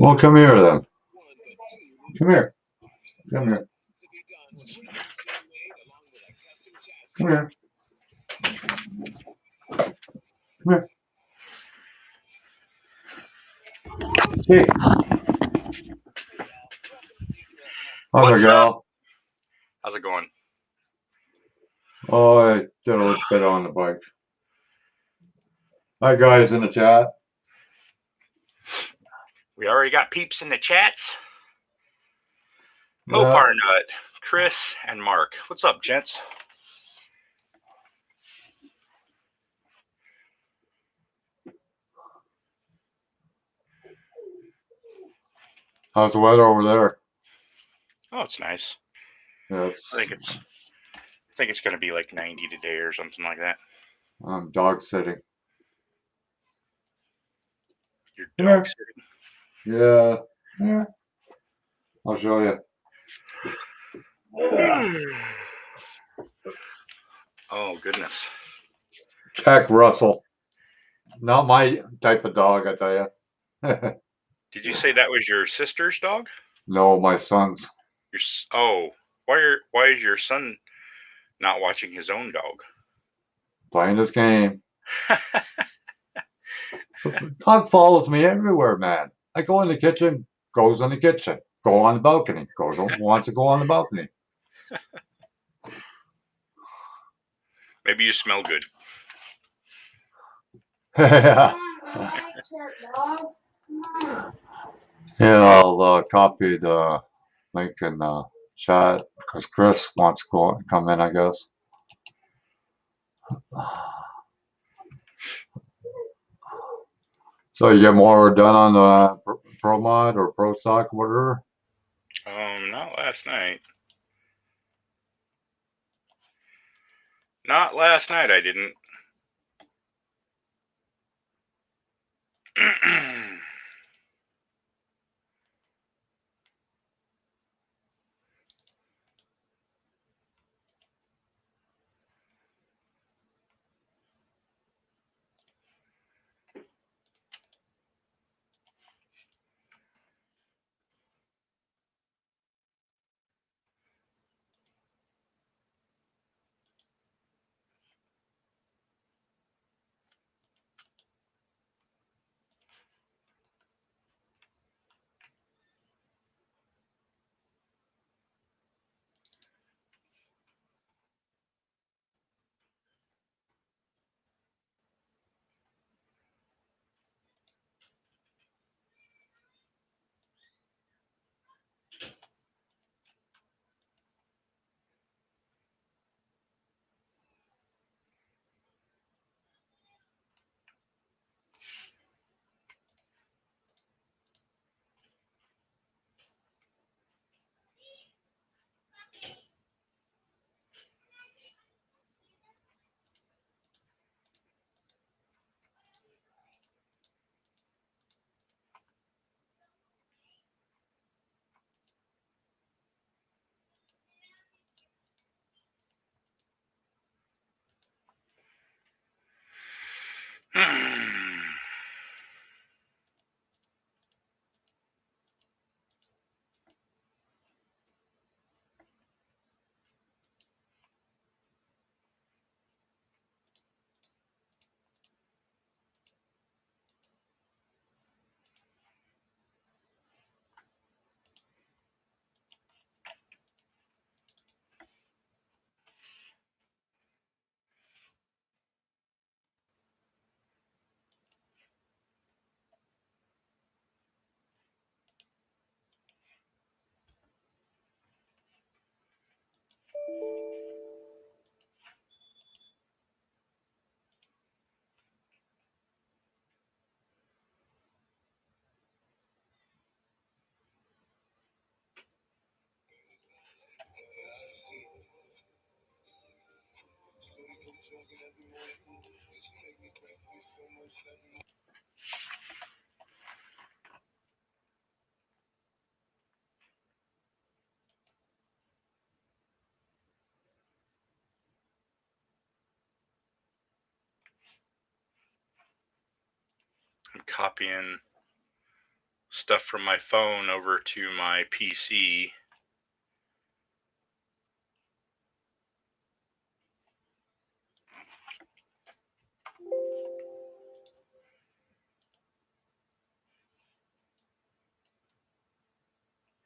Well, come here then. Come here. Come here. Come here. Come here. Hey, how's What's it up? go? How's it going? Oh, I did a little bit on the bike. Hi, guys in the chat. We already got peeps in the chats. Yeah, Mopar Nut, Chris, and Mark. What's up, gents? how's the weather over there? Oh, it's nice. Yeah, I think it's I think it's gonna be like 90 today or something like that. I'm dog sitting. Your Come dog here. sitting. Yeah, yeah. I'll show you. Oh goodness. Jack Russell. Not my type of dog, I tell you. Did you say that was your sister's dog? No, my son's Oh, why is your son not watching his own dog? playing this game. Dog follows me everywhere, man. I go in the kitchen, goes in the kitchen. Go on the balcony, wants to go on the balcony. Maybe you smell good. Yeah. Yeah, I'll copy the link in the chat because Chris wants to come in, I guess. So you get more done on the pro mod or pro stock, whatever. Not last night. Not last night. I didn't. I'm copying stuff from my phone over to my PC.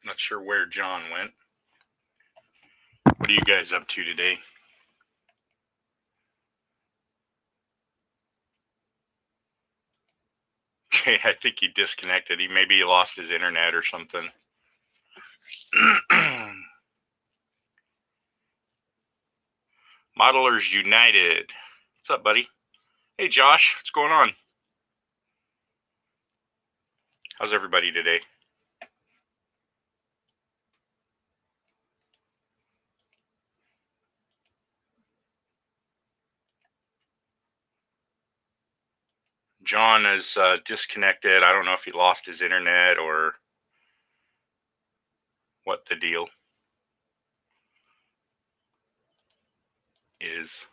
Not sure where John went. What are you guys up to today? Okay, I think he disconnected. Maybe he lost his internet or something. Modelers United. What's up, buddy? Hey, Josh. What's going on? How's everybody today? John is disconnected. I don't know if he lost his internet or what the deal is.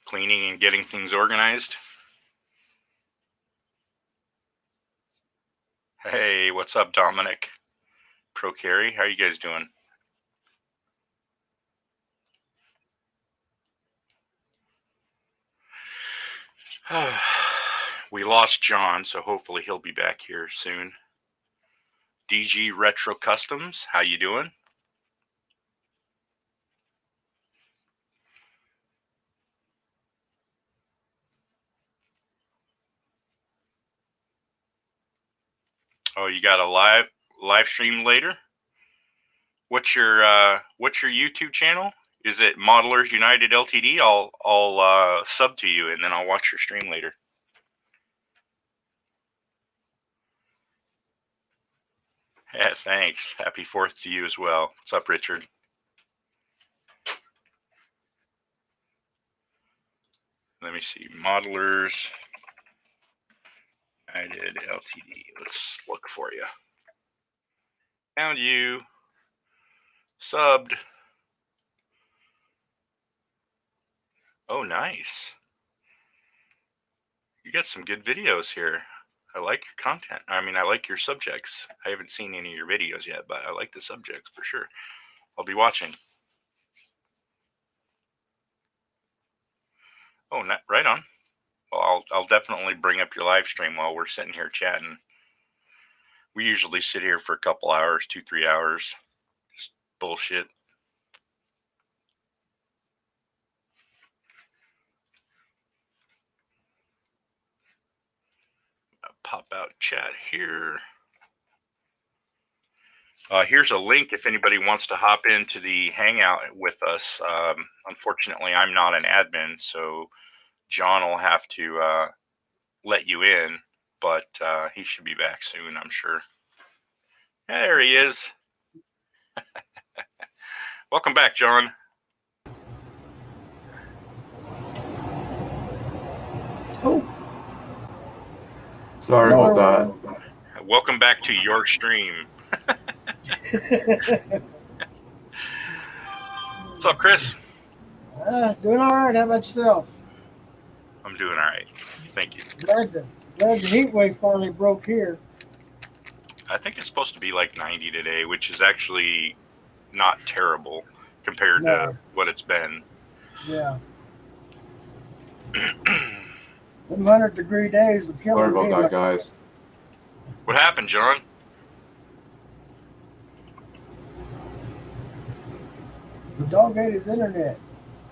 Cleaning and getting things organized. Hey, what's up, Dominic? Pro Carry, how are you guys doing? We lost John, so hopefully he'll be back here soon. DG Retro Customs, how you doing? Oh, you got a live stream later? What's your YouTube channel? Is it Modelers United Ltd? I'll sub to you and then I'll watch your stream later. Yeah, thanks. Happy 4th to you as well. What's up, Richard? Let me see. Modelers United Ltd. Let's look for you. Found you. Subbed. Oh, nice. You got some good videos here. I like your content. I mean, I like your subjects. I haven't seen any of your videos yet, but I like the subjects for sure. I'll be watching. Oh, right on. Well, I'll definitely bring up your live stream while we're sitting here chatting. We usually sit here for a couple hours, 2-3 hours. Just bullshit. I'll pop out chat here. Here's a link if anybody wants to hop into the hangout with us. Unfortunately, I'm not an admin, so John will have to let you in, but he should be back soon, I'm sure. There he is. Welcome back, John. Oh, Sorry about that. Welcome back to your stream. What's up, Chris? doing all right. How about yourself? I'm doing all right. Thank you. Glad the heat wave finally broke here. I think it's supposed to be like 90 today, which is actually not terrible compared to what it's been. Yeah. 100-degree days were killing me. Sorry about that, guys. What happened, John? The dog ate his internet.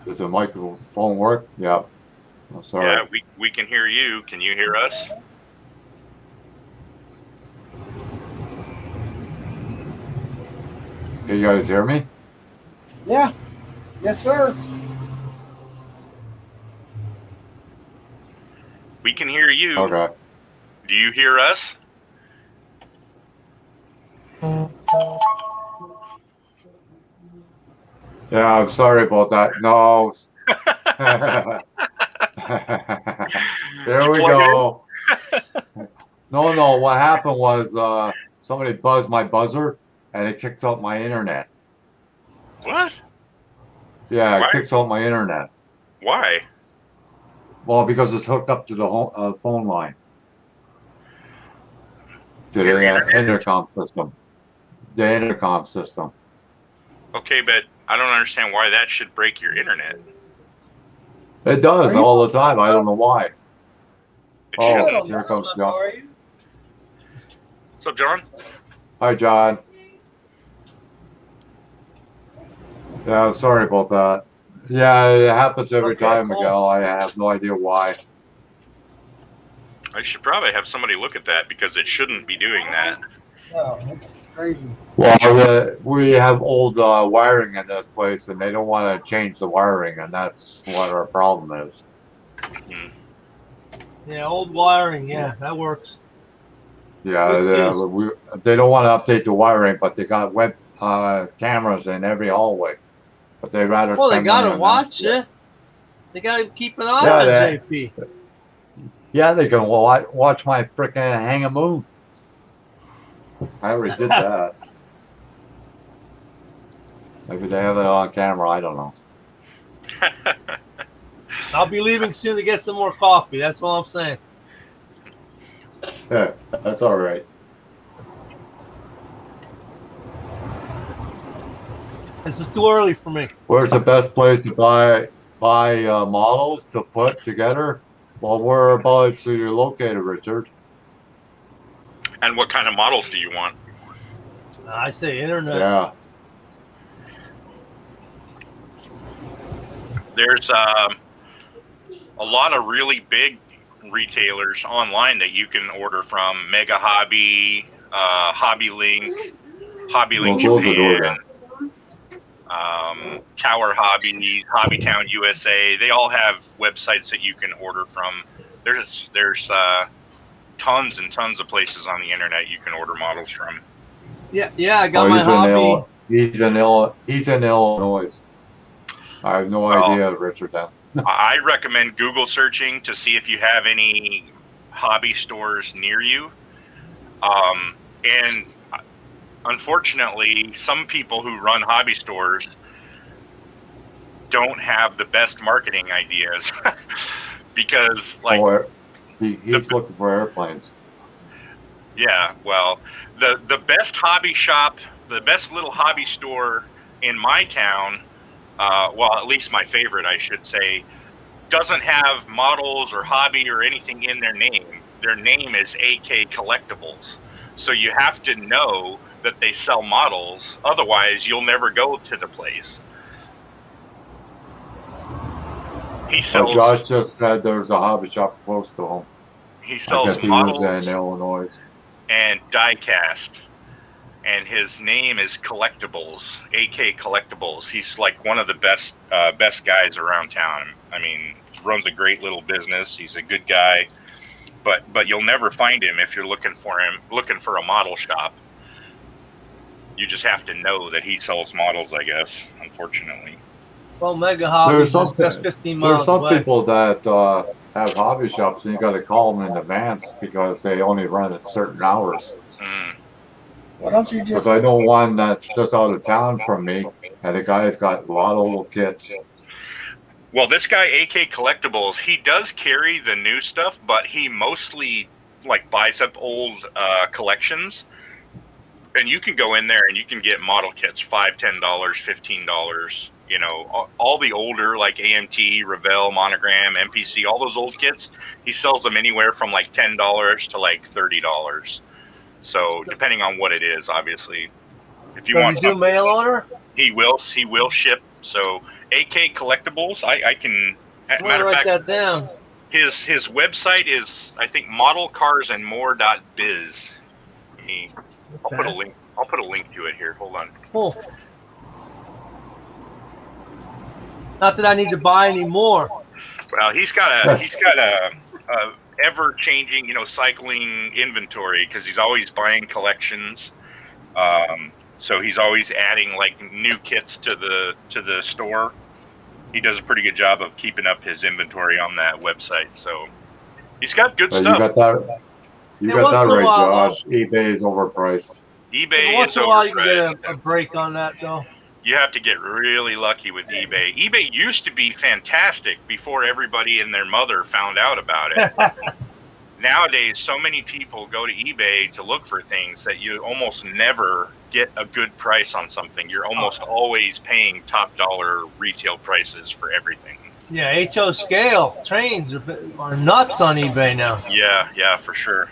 Does the microphone work? Yeah. Oh, sorry. Yeah, we can hear you. Can you hear us? Can you guys hear me? Yeah. Yes, sir. We can hear you. Okay. Do you hear us? Yeah, I'm sorry about that. No. There we go. No. What happened was somebody buzzed my buzzer and it kicked out my internet. What? Yeah, it Why? kicks out my internet. Why? Well, because it's hooked up to the phone line. To Your the internet? intercom system. The intercom system. Okay, but I don't understand why that should break your internet. It does Are you- all the time. I don't know why. It Oh, You're shouldn't. on here comes dial-up, John. are you? What's up, John? Hi, John. Yeah, sorry about that. Yeah, it happens every Okay, time, cool. Miguel. I have no idea why. I should probably have somebody look at that because it shouldn't be doing that. No, that's crazy. Well, we have old wiring in this place, and they don't want to change the wiring, and that's what our problem is. Hmm. Yeah, old wiring. Yeah, that works. Yeah, Excuse. they don't want to update the wiring, but they got web cameras in every hallway. But they rather Well, they spend money gotta on watch that. it. They gotta keep an eye Yeah, on they- JP. Yeah, they can watch my freaking hang a moon. I already did that. Maybe they have it on camera. I don't know. I'll be leaving soon to get some more coffee. That's all I'm saying. Yeah, that's all right. This is too early for me. Where's the best place to buy models to put together? Well, whereabouts are you located, Richard? And what kind of models do you want? I say internet. Yeah. There's a lot of really big retailers online that you can order from. Mega Hobby, Hobby Link Well, those are Japan, good. Tower Hobbies, Hobbytown USA. They all have websites that you can order from. There's tons and tons of places on the internet you can order models from. Yeah, I got my he's hobby. He's in Illinois. I have no idea, Richard. I recommend Google searching to see if you have any hobby stores near you. And unfortunately, some people who run hobby stores don't have the best marketing ideas because, like, he's looking for airplanes. yeah, well, the best hobby shop, the best little hobby store in my town, well, at least my favorite, I should say, doesn't have models or hobby or anything in their name. Their name is AK Collectibles. So you have to know that they sell models. Otherwise, you'll never go to the place. He sells. Josh just said there's a hobby shop close to him. He I sells guess he models was in Illinois. and die-cast. And his name is Collectibles, AK Collectibles. He's like one of the best guys around town. I mean, he runs a great little business. He's a good guy, but you'll never find him if you're looking for a model shop. You just have to know that he sells models, I guess. Unfortunately. Well, Mega Hobby is just 15 miles There's some away. people that have hobby shops, and you got to call them in advance because they only run at certain hours. Mm. Why don't you just? Because I know one that's just out of town from me, and the guy's got a lot of little kits. Well, this guy AK Collectibles, he does carry the new stuff, but he mostly like buys up old collections. And you can go in there and you can get model kits, $5, $10, $15. You know, all the older like AMT, Revell, Monogram, MPC, all those old kits. He sells them anywhere from like $10 to like $30. So depending on what it is, obviously, if you Does want, he do mail order? he will ship. So AK Collectibles, I can. I'm gonna write that down. His website is, I think, modelcarsandmore.biz. I'll put a link. I'll put a link to it here. Hold on. Cool. Not that I need to buy any more. Well, he's got a ever changing, cycling inventory because he's always buying collections. So he's always adding like new kits to the store. He does a pretty good job of keeping up his inventory on that website. So he's got good stuff. You got that right, Josh. eBay is overpriced. eBay Once is in a while, you can overpriced. get a break on that, though. You have to get really lucky with eBay. eBay used to be fantastic before everybody and their mother found out about it. Nowadays, so many people go to eBay to look for things that you almost never get a good price on something. You're almost always paying top dollar retail prices for everything. Yeah, HO scale trains are nuts on eBay now. Yeah, for sure.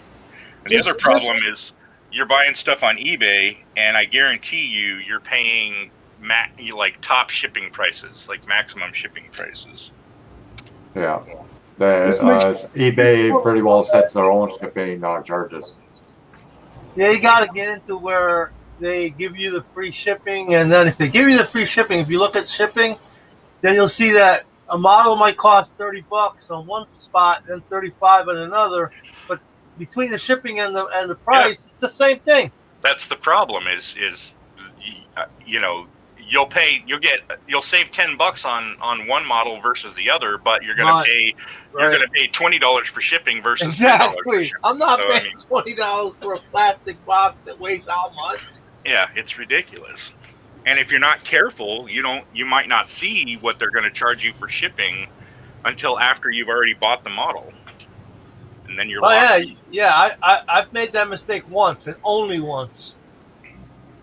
And the other problem is you're buying stuff on eBay, and I guarantee you're paying like top shipping prices, like maximum shipping prices. Yeah. eBay pretty well sets their own shipping charges. Yeah, you got to get into where they give you the free shipping, and then if they give you the free shipping, if you look at shipping, then you'll see that a model might cost $30 on one spot and $35 on another, but between the shipping and the price, it's the same thing. That's the problem. Is you'll save $10 on one model versus the other, but you're gonna pay $20 for shipping versus $10 for shipping. I'm not paying $20 for a plastic box that weighs how much? Yeah, it's ridiculous. And if you're not careful, you might not see what they're going to charge you for shipping until after you've already bought the model, and then you're. I've made that mistake once and only once.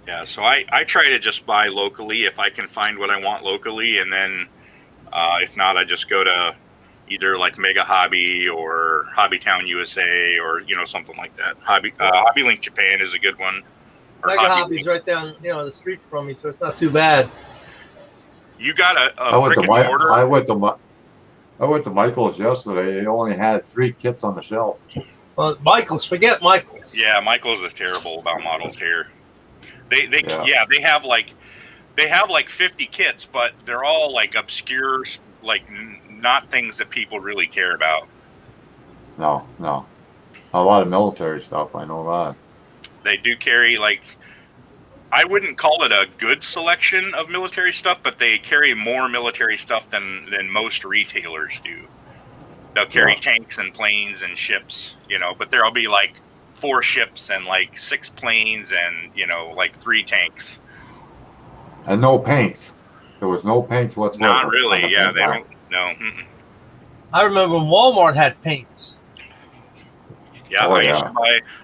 Yeah, so I try to just buy locally if I can find what I want locally, and then if not, I just go to either like Mega Hobby or Hobbytown USA or something like that. Hobby Link Japan is a good one. Mega Hobby's right down the street from me, so it's not too bad. You got a brick and mortar? I went to Michael's yesterday. They only had 3 kits on the shelf. Well, forget Michael's. Yeah, Michael's is terrible about models here. They have like 50 kits, but they're all like obscure, like not things that people really care about. No. A lot of military stuff, I know that. They do carry, like, I wouldn't call it a good selection of military stuff, but they carry more military stuff than most retailers do. They'll carry tanks and planes and ships, but there'll be like 4 ships and like 6 planes and, like 3 tanks. And no paints. There was no paints whatsoever. Not really, yeah, they don't, no. I remember Walmart had paints. Yeah,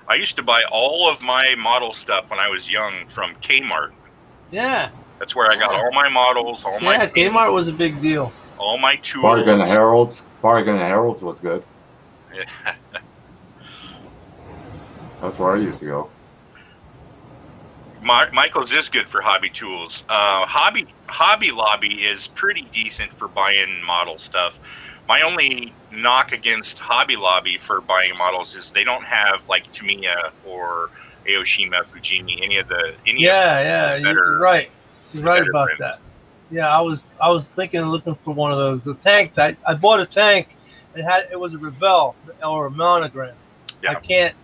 I used to buy all of my model stuff when I was young from Kmart. Yeah. That's where I got all my models, my Kmart was a big deal. All my tools. Bargain Heralds was good. Yeah. That's where I used to go. Michael's is good for hobby tools. Hobby Lobby is pretty decent for buying model stuff. My only knock against Hobby Lobby for buying models is they don't have like Tamiya or Aoshima, Fujimi, any of the you're right. You're right about brands. That. Yeah, I was thinking of looking for one of those. The tanks, I bought a tank. It was a Rebel or a monogram. Yeah. I can't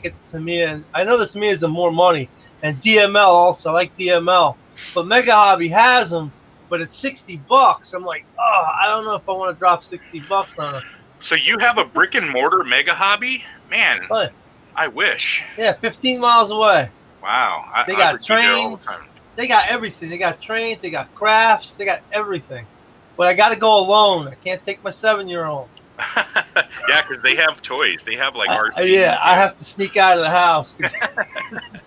get the Tamiya. I know the Tamiya is more money, and DML also. I like DML, but Mega Hobby has them. But it's $60. I'm like, I don't know if I want to drop $60 on it. So you have a brick and mortar Mega Hobby? Man, what? I wish. Yeah, 15 miles away. Wow. They got trains. They got everything. They got trains. They got crafts. They got everything. But I got to go alone. I can't take my 7-year-old. Yeah, because they have toys. They have like RC. I have to sneak out of the house to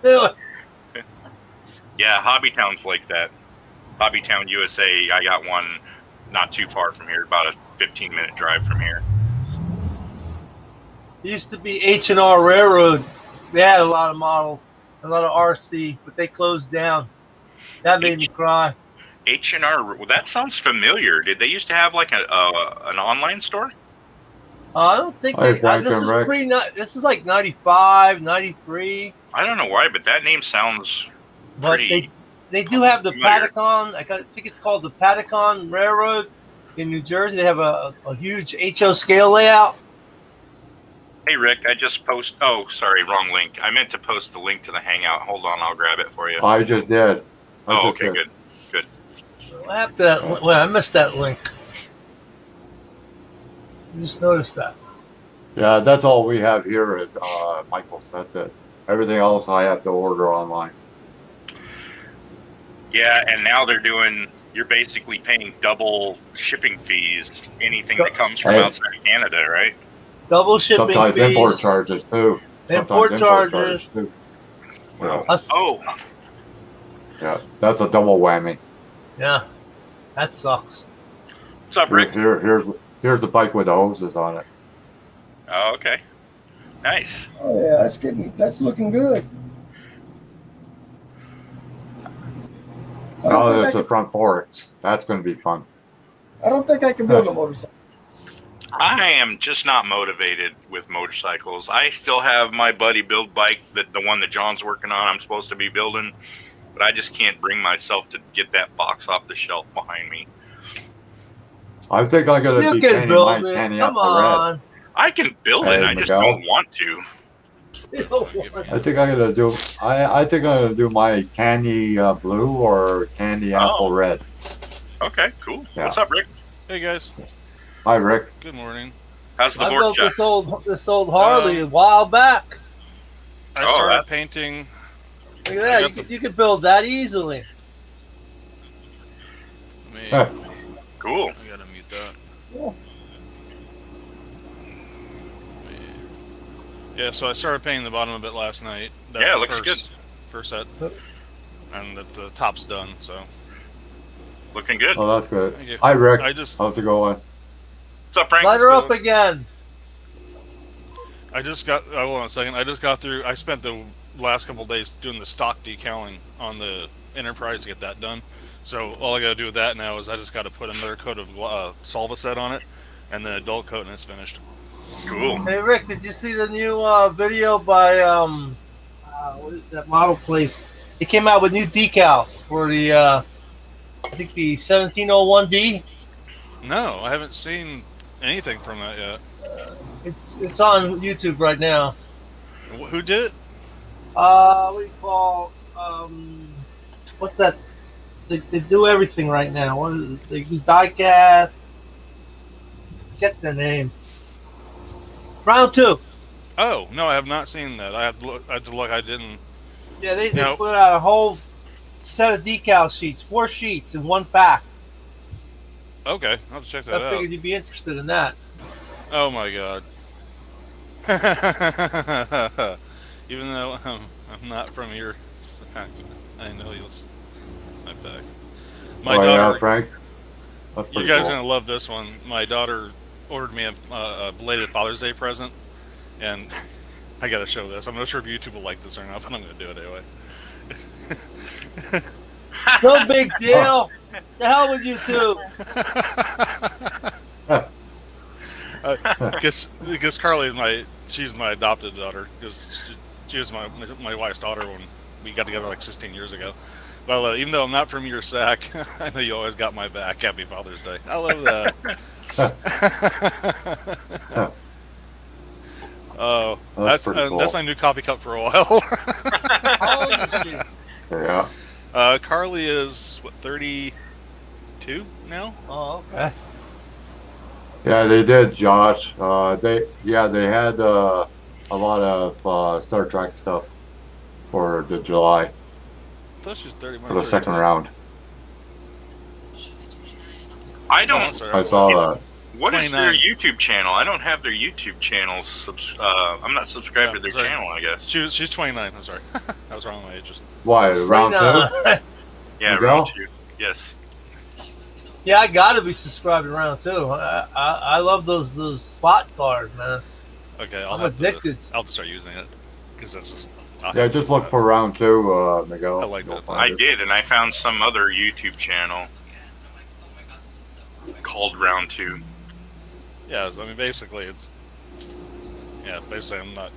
do it. Yeah, Hobbytown's like that. Hobbytown USA, I got one not too far from here, about a 15-minute drive from here. It used to be H&R Railroad. They had a lot of models, a lot of RC, but they closed down. That made me cry. H&R, well, that sounds familiar. Did they used to have like an online store? I don't think this is like 95, 93. I don't know why, but that name sounds pretty... They do have the Patacon. I think it's called the Patacon Railroad in New Jersey. They have a huge HO scale layout. Hey, Rick, I just oh, sorry, wrong link. I meant to post the link to the Hangout. Hold on, I'll grab it for you. I just did. Okay, good. I missed that link. I just noticed that. Yeah, that's all we have here is Michael's. That's it. Everything else I have to order online. Yeah, and now you're basically paying double shipping fees, anything that comes from Hey. outside of Canada, right? Double shipping Sometimes fees. import charges too. Import charges. Too. Wow. Yeah. Oh, Yeah, that's a double whammy. Yeah, that sucks. what's up, Rick? Here's the bike with the hoses on it. Oh, okay. Nice. Oh yeah, that's looking good. I don't, Now think I, there's the can, front forks. That's going to be fun. I don't think I can build a motorcycle. I am just not motivated with motorcycles. I still have my buddy build bike, the one that John's working on. I'm supposed to be building, but I just can't bring myself to get that box off the shelf behind me. I think I'm going to You be can painting build mine it. candy Come apple red. on. I can build it. Hey, I just Miguel. don't want to. I think I'm going to do. I think I'm going to do my candy blue or candy apple red. Okay, cool. Yeah. What's up, Rick? Hey guys, Hi, Rick. good morning. How's the I board, built Jeff? this old Harley a while back. I Oh, started that- painting. Look at that. You could build that easily. Let me, Cool. I gotta mute that. Yeah. Yeah, so I started painting the bottom of it last night. That's Yeah, it the looks good. First set, and the top's done. So Looking good. Oh, that's good. Thank you. Hi, Rick. I just How's it going? What's up, Frank? Light her let's up go. again. got. Hold on a second. I just got through. I spent the last couple of days doing the stock decaling on the Enterprise to get that done. So all I gotta do with that now is I just gotta put another coat of Solvacet on it, and then adult coat, and it's finished. Cool. Hey Rick, did you see the new video by what is that model place? It came out with new decals for the I think the 1701D. No, I haven't seen anything from that yet. It's on YouTube right now. Who did it? What do you call what's that? They do everything right now. What is it? They do diecast. Get their name. Round 2. Oh no, I have not seen that. I have to look. I didn't. Yeah, they No. put out a whole set of decal sheets, 4 sheets in one pack. Okay, I'll have to check that I out. figured you'd be interested in that. Oh my god. Even though I'm not from here, I know you'll. My back. My Oh, daughter. yeah, Frank. That's You pretty guys cool. are gonna love this one. My daughter ordered me a belated Father's Day present, and I gotta show this. I'm not sure if YouTube will like this or not, but I'm gonna do it anyway. No big deal. The hell with you two. Because Carly is she's my adopted daughter. Because she was my wife's daughter when we got together like 16 years ago. Well, even though I'm not from your sack, I know you always got my back. Happy Father's Day. I love that. Oh, That's pretty cool. that's my new coffee cup for a while. Holy shit. Yeah. Carly is what, 32 now? Oh, okay. Yeah, they did, Josh. They had a lot of Star Trek stuff for the July I thought she was 30. for the second round. I Oh, don't. I'm sorry. I saw that. What is their 29. YouTube channel? I don't have their YouTube channel. I'm not subscribed to their sorry. channel, I guess. She's 29. I'm sorry. I was wrong on my ages. Why round two? Yeah, Miguel? round 2. Yes. Yeah, I gotta be subscribed to round 2. I love those slot cards, man. Okay, I'm addicted. I'll have to start using it because that's just. Yeah, just look for round two, Miguel. I like You'll that. find I it. did, and I found some other YouTube channel called Round 2. Yeah, I mean, basically, I'm not.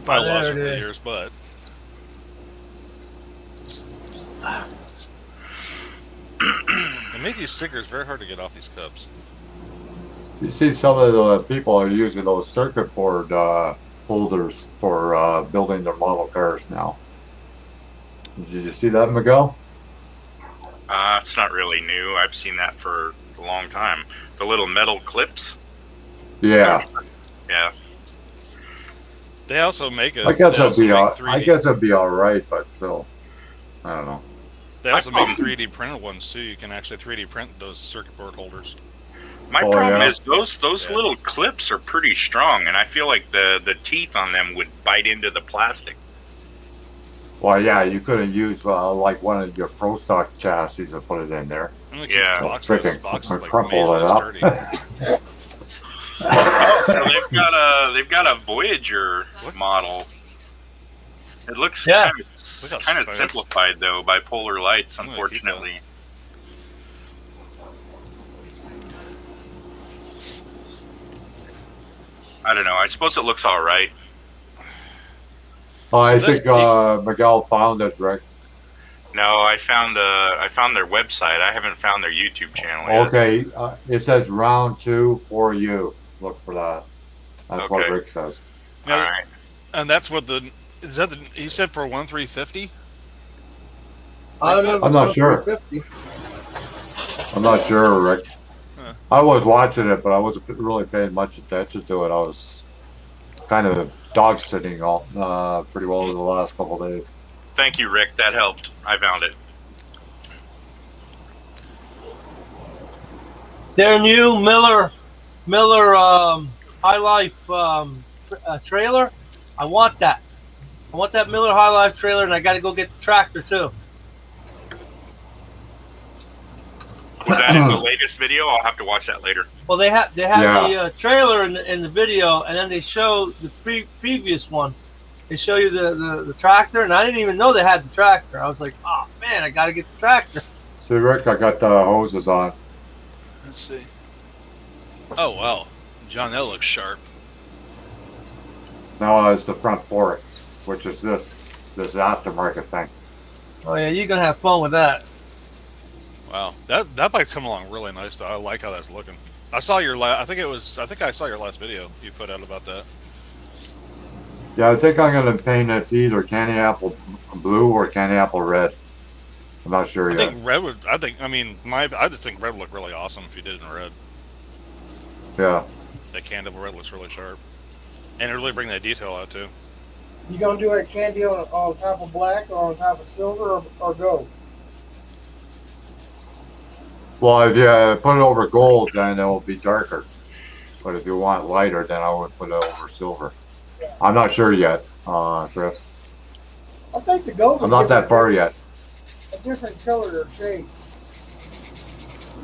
Probably there lost it over the is. years, but. They make these stickers very hard to get off these cups. You see some of the people are using those circuit board holders for building their model cars now. Did you see that, Miguel? It's not really new. I've seen that for a long time. The little metal clips. Yeah. Yeah. They also make it. I guess they it'd also be make all. 3D. I guess it'd be all right, but still. I don't know. They also make 3D printed ones too. You can actually 3D print those circuit board holders. My Oh, problem yeah? is those Yeah. little clips are pretty strong, and I feel like the teeth on them would bite into the plastic. Well, yeah, you could have used like one of your Pro Stock chassis and put it in there. I'm gonna Yeah. keep Just boxes, freaking like crumple it majorly up. sturdy. Oh, so they've got a Voyager What? model. It looks Yeah. Look how kind of smooth. simplified though by Polar Lights, I'm gonna keep that. unfortunately. I don't know. I suppose it looks all right. I So think Miguel found it, Rick. No, I found their website. I haven't found their YouTube channel yet. Okay, it says round 2 for you. Look for that. That's what Okay. Rick says. Now, All right. and that's what is that he said for 1350? I don't know. if I'm it's not worth sure. 350. I'm not sure, Rick. Huh. I was watching it, but I wasn't really paying much attention to it. I was kind of dog sitting all pretty well over the last couple of days. Thank you, Rick. That helped. I found it. Their new Miller High Life trailer. I want that. I want that Miller High Life trailer, and I got to go get the tractor too. Was that in the latest video? I'll have to watch that later. Well, they have Yeah. the trailer in the video, and then they show the previous one. They show you the tractor, and I didn't even know they had the tractor. I was like, oh man, I got to get the tractor. See, Rick, I got the hoses on. Let's see. Oh wow, John, that looks sharp. Now it's the front forks, which is this aftermarket thing. Oh yeah, you're gonna have fun with that. Wow, that bike's come along really nice though. I like how that's looking. I saw your I think I saw your last video you put out about that. Yeah, I think I'm gonna paint it either candy apple blue or candy apple red. I'm not sure I yet. think red would. I just think red would look really awesome if you did it in red. Yeah. That candy red looks really sharp, and it really bring that detail out too. You gonna do that candy on top of black or on top of silver or gold? Well, if you put it over gold, then it will be darker. But if you want lighter, then I would put it over silver. I'm not sure yet, Chris. I think the gold. I'm not that far yet. A different color or shade.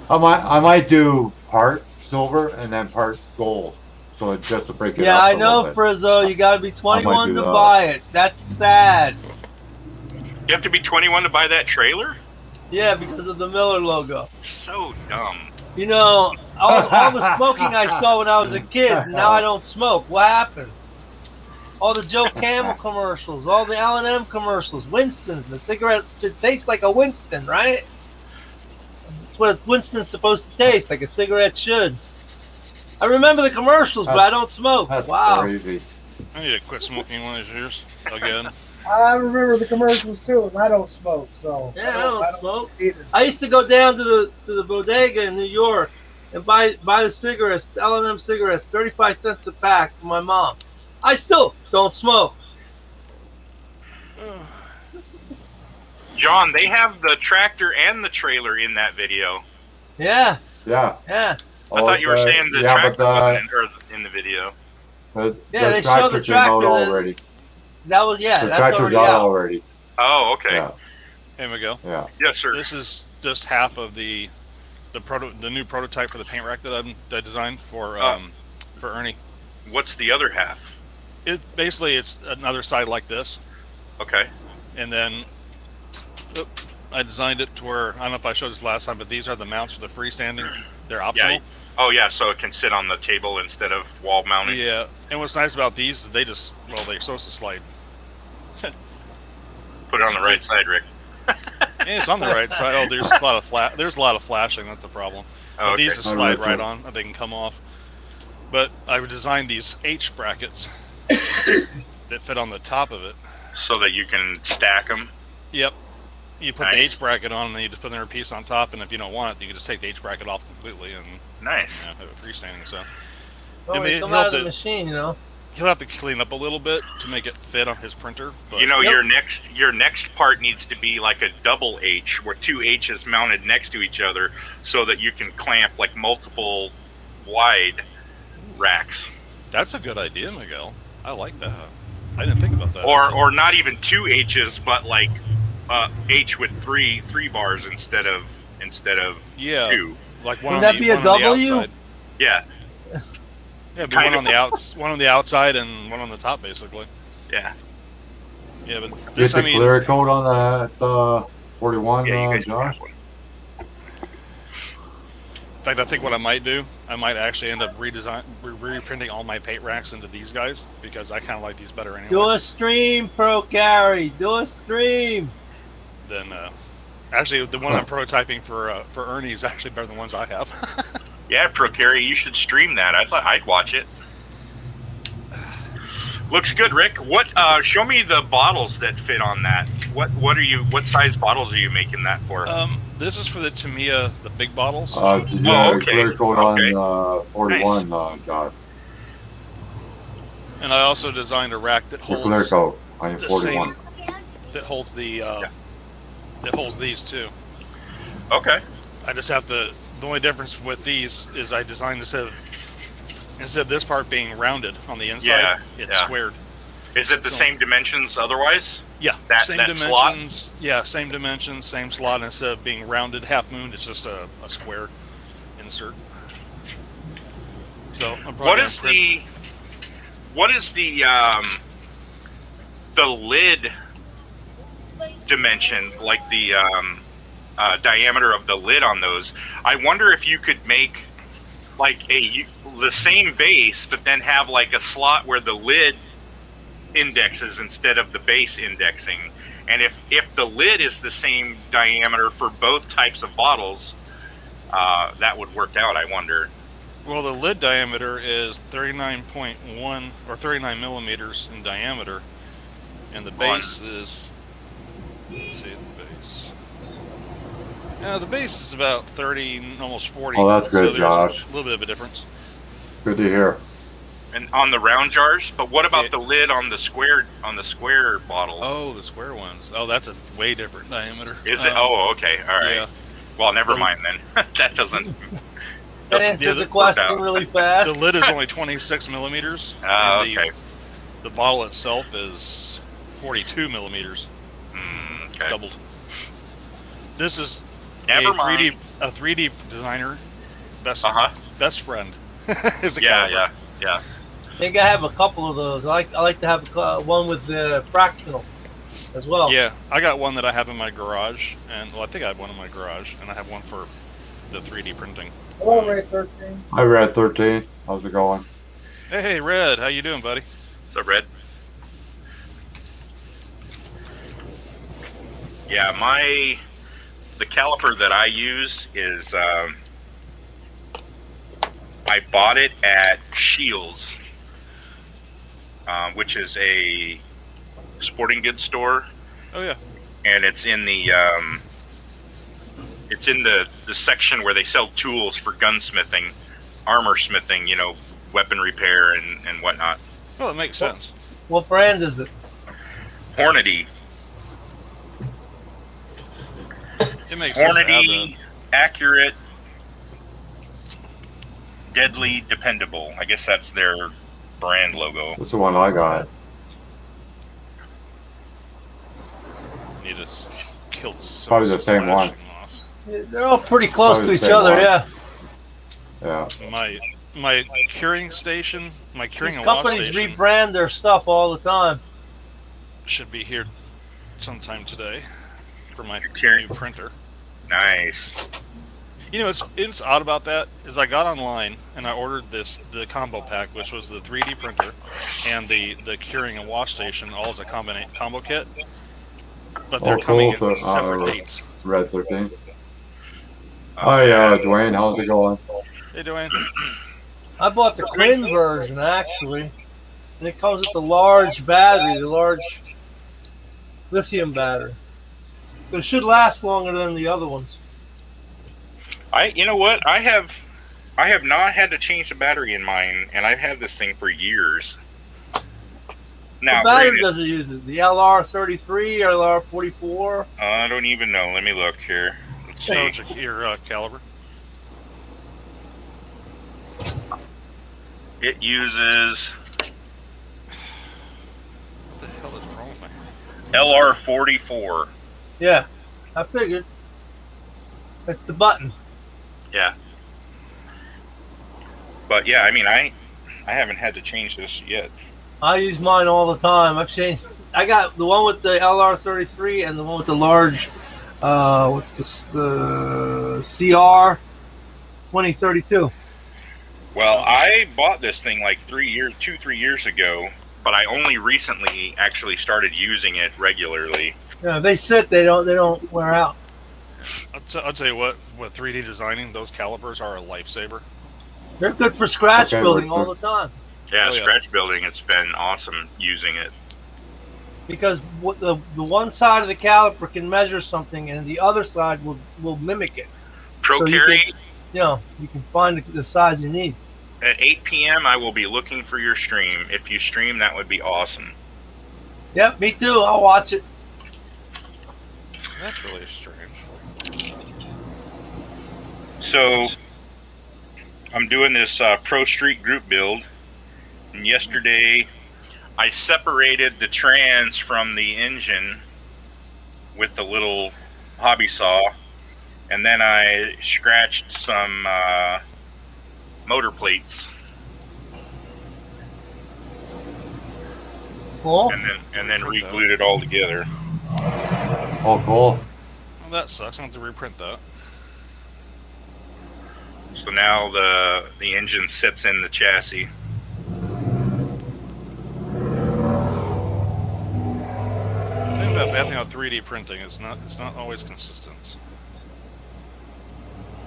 I might do part silver and then part gold, so it's just to break it Yeah, up I a know, little bit. Frizzo. You got to be 21 do to that. buy it. That's sad. You have to be 21 to buy that trailer? Yeah, because of the Miller logo. So dumb. You know, all the smoking I saw when I was a kid, and now I don't smoke. What happened? All the Joe Camel commercials, all the L&M commercials, Winston's. The cigarette should taste like a Winston, right? That's what Winston's supposed to taste, like a cigarette should. I remember the commercials, but I don't smoke. That's Wow. crazy. I need to quit smoking one of these years again. I remember the commercials too, and I don't smoke, so Yeah, I don't smoke. either. I used to go down to the bodega in New York and buy the cigarettes, the L&M cigarettes, 35 cents a pack for my mom. I still don't smoke. John, they have the tractor and the trailer in that video. Yeah, Yeah. yeah. I thought you were saying the yeah, tractor but wasn't in the video. Yeah, they show tractor the came out tractor that- already. That was The that's tractor's already out out. already. Oh, okay. Yeah, Hey Miguel, yeah. Yes, sir. this is just half of the new prototype for the paint rack that I designed for Ernie. What's the other half? It's another side like this, Okay. and then I designed it to where I don't know if I showed this last time, but these are the mounts for the freestanding. They're optional. Oh, yeah, so it can sit on the table instead of wall mounted. Yeah, and what's nice about these is they're supposed to slide. Put it on the right side, Rick. And it's on the right side. Oh, there's a lot of flashing. That's a problem. Oh, But okay. these just slide right on. They can come off. But I designed these H brackets that fit on the top of it. So that you can stack them. Yep. You put the Nice. H bracket on, and then you just put another piece on top. And if you don't want it, you can just take the H bracket off completely and Nice. have it freestanding. So Oh, And they they come held out of the the- machine, you know. he'll have to clean up a little bit to make it fit on his printer. But You know, your next part needs to be like a double H, where two H's mounted next to each other, so that you can clamp like multiple wide racks. that's a good idea, Miguel. I like that. I didn't think about that. Or not even two H's, but like H with three bars instead of yeah, two. like one. Wouldn't on that the, be a one on the W? Yeah. outside. Yeah, it'd be Kind one of. on the one on the outside and one on the top, basically. Yeah. Yeah, but Get this, the I mean, clear coat on that 41, Yeah, you guys can Josh. have one. in fact, I think what I might do, I might actually end up reprinting all my paint racks into these guys because I kind of like these better anyway. Do a stream, Pro Carry. Do a stream. Then, actually, the one I'm prototyping for Ernie is actually better than the ones I have. Yeah, Procari, you should stream that. I'd watch it. Looks good, Rick. What? Show me the bottles that fit on that. What size bottles are you making that for? This is for the Tamiya, the big bottles. Did you get okay. clear coat Okay. on 41, Josh? And I also designed a rack that The holds clear coat on your the 41. same, that holds that holds these two. Okay. I just have to. The only difference with these is I designed instead of this part being rounded on the inside, Yeah, it's yeah. squared. Is it the So- same dimensions otherwise? Yeah, That same slot? dimensions. Yeah, same dimensions, same slot. Instead of being rounded, half moon, it's just a square insert. So I'm probably What gonna is print- the lid dimension, like the diameter of the lid on those? I wonder if you could make like the same base, but then have like a slot where the lid indexes instead of the base indexing. And if the lid is the same diameter for both types of bottles, that would work out, I wonder. Well, the lid diameter is 39.1 or 39 millimeters in diameter, and the base is. Let's see the base. The base is about 30, almost 40. Oh, that's good, so there's Josh. a little bit of a difference. Good to hear. And on the round jars, but what about Yeah. the lid on the square bottle? Oh, the square ones. Oh, that's a way different diameter. Is it? Oh, okay. All right. Yeah. Well, never mind then. That doesn't. That answered the question out. really fast. The lid is only 26 millimeters. Oh, and okay. The bottle itself is 42 millimeters. It's Okay. doubled. This is Never a mind. 3D designer best friend. Is a Yeah. I think I have a couple of those. I like to have one with the fractional as well. Yeah, I got one that I have in my garage, and I think I have one in my garage, and I have one for the 3D printing. Hello, Ray 13. Hi, Red 13. How's it going? Hey, Red, how you doing, buddy? So red. Yeah, the caliper that I use is I bought it at Shields, which is a sporting goods store, Oh yeah. and it's in the section where they sell tools for gunsmithing, armor smithing, weapon repair and whatnot. Well, it makes sense. What brand is it? Hornady. It makes sense to have Hornady, accurate, deadly, dependable. I guess that's their brand logo. That's the one I got. Need to kill some Probably the same flashing one. off. They're all pretty close Probably to the each same other, one. yeah. Yeah. My curing station, my curing These and wash companies station rebrand their stuff all the time. should be here sometime today for my curing- new printer. Nice. You know, it's odd about that is I got online and I ordered the combo pack, which was the 3D printer and the curing and wash station, all as a combo kit. But they're Oh, coming cool. in So, separate dates. Red 13. Hi, Dwayne. How's it going? Hey, Dwayne. I bought the Quinn version actually, and it comes with the large battery, the large lithium battery. So it should last longer than the other ones. You know what? I have not had to change the battery in mine, and I've had this thing for years. Now, What battery granted, does it use? The LR33 or LR44? I don't even know. Let me look here. Let's So see. it's your caliber. It uses What the hell is wrong with my? LR44. Yeah, I figured. That's the button. Yeah. But yeah, I mean, I haven't had to change this yet. I use mine all the time. I've changed. I got the one with the LR33 and the one with the large, what's this, the CR 2032. Well, I bought this thing like 3 years ago, but I only recently actually started using it regularly. Yeah, they sit. They don't wear out. I'll tell you what. With 3D designing, those calipers are a lifesaver. They're good for scratch Okay, building Richard. all the time. Yeah, Oh, yeah. scratch building, it's been awesome using it. Because what the one side of the caliper can measure something and the other side will mimic it. Pro So you Carry, You can find the size you need. at 8 p.m., I will be looking for your stream. If you stream, that would be awesome. Yep, me too. I'll watch it. That's really strange. So, I'm doing this Pro Street group build, and yesterday I separated the trans from the engine with the little hobby saw, and then I scratched some motor plates, Cool. and then re-glued it all together. Oh, cool. Well, that sucks. I have to reprint that. So now the engine sits in the chassis. The thing about bad thing about 3D printing is it's not always consistent.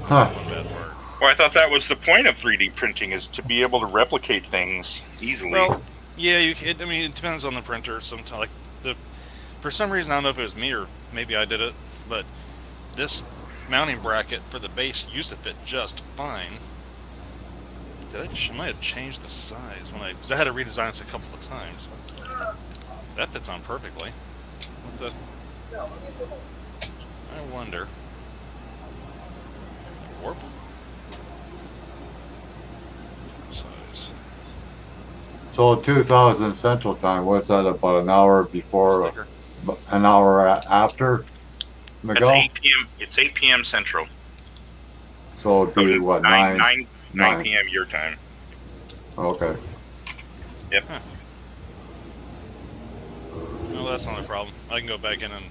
Huh. That's one bad part. Well, I thought that was the point of 3D printing, is to be able to replicate things easily. Well, yeah, I mean, it depends on the printer. Sometimes, like for some reason, I don't know if it was me or maybe I did it, but this mounting bracket for the base used to fit just fine. I might have changed the size because I had to redesign this a couple of times. That fits on perfectly. What the? I wonder. Warp. Size. So 2000 Central Time, what's that, about an hour before, Sticker. an hour after, That's Miguel? 8 p.m. It's 8 p.m. Central. So it'd be, what, 9? 9 p.m. your time. Okay. Yep. Huh. No, that's not a problem. I can go back in and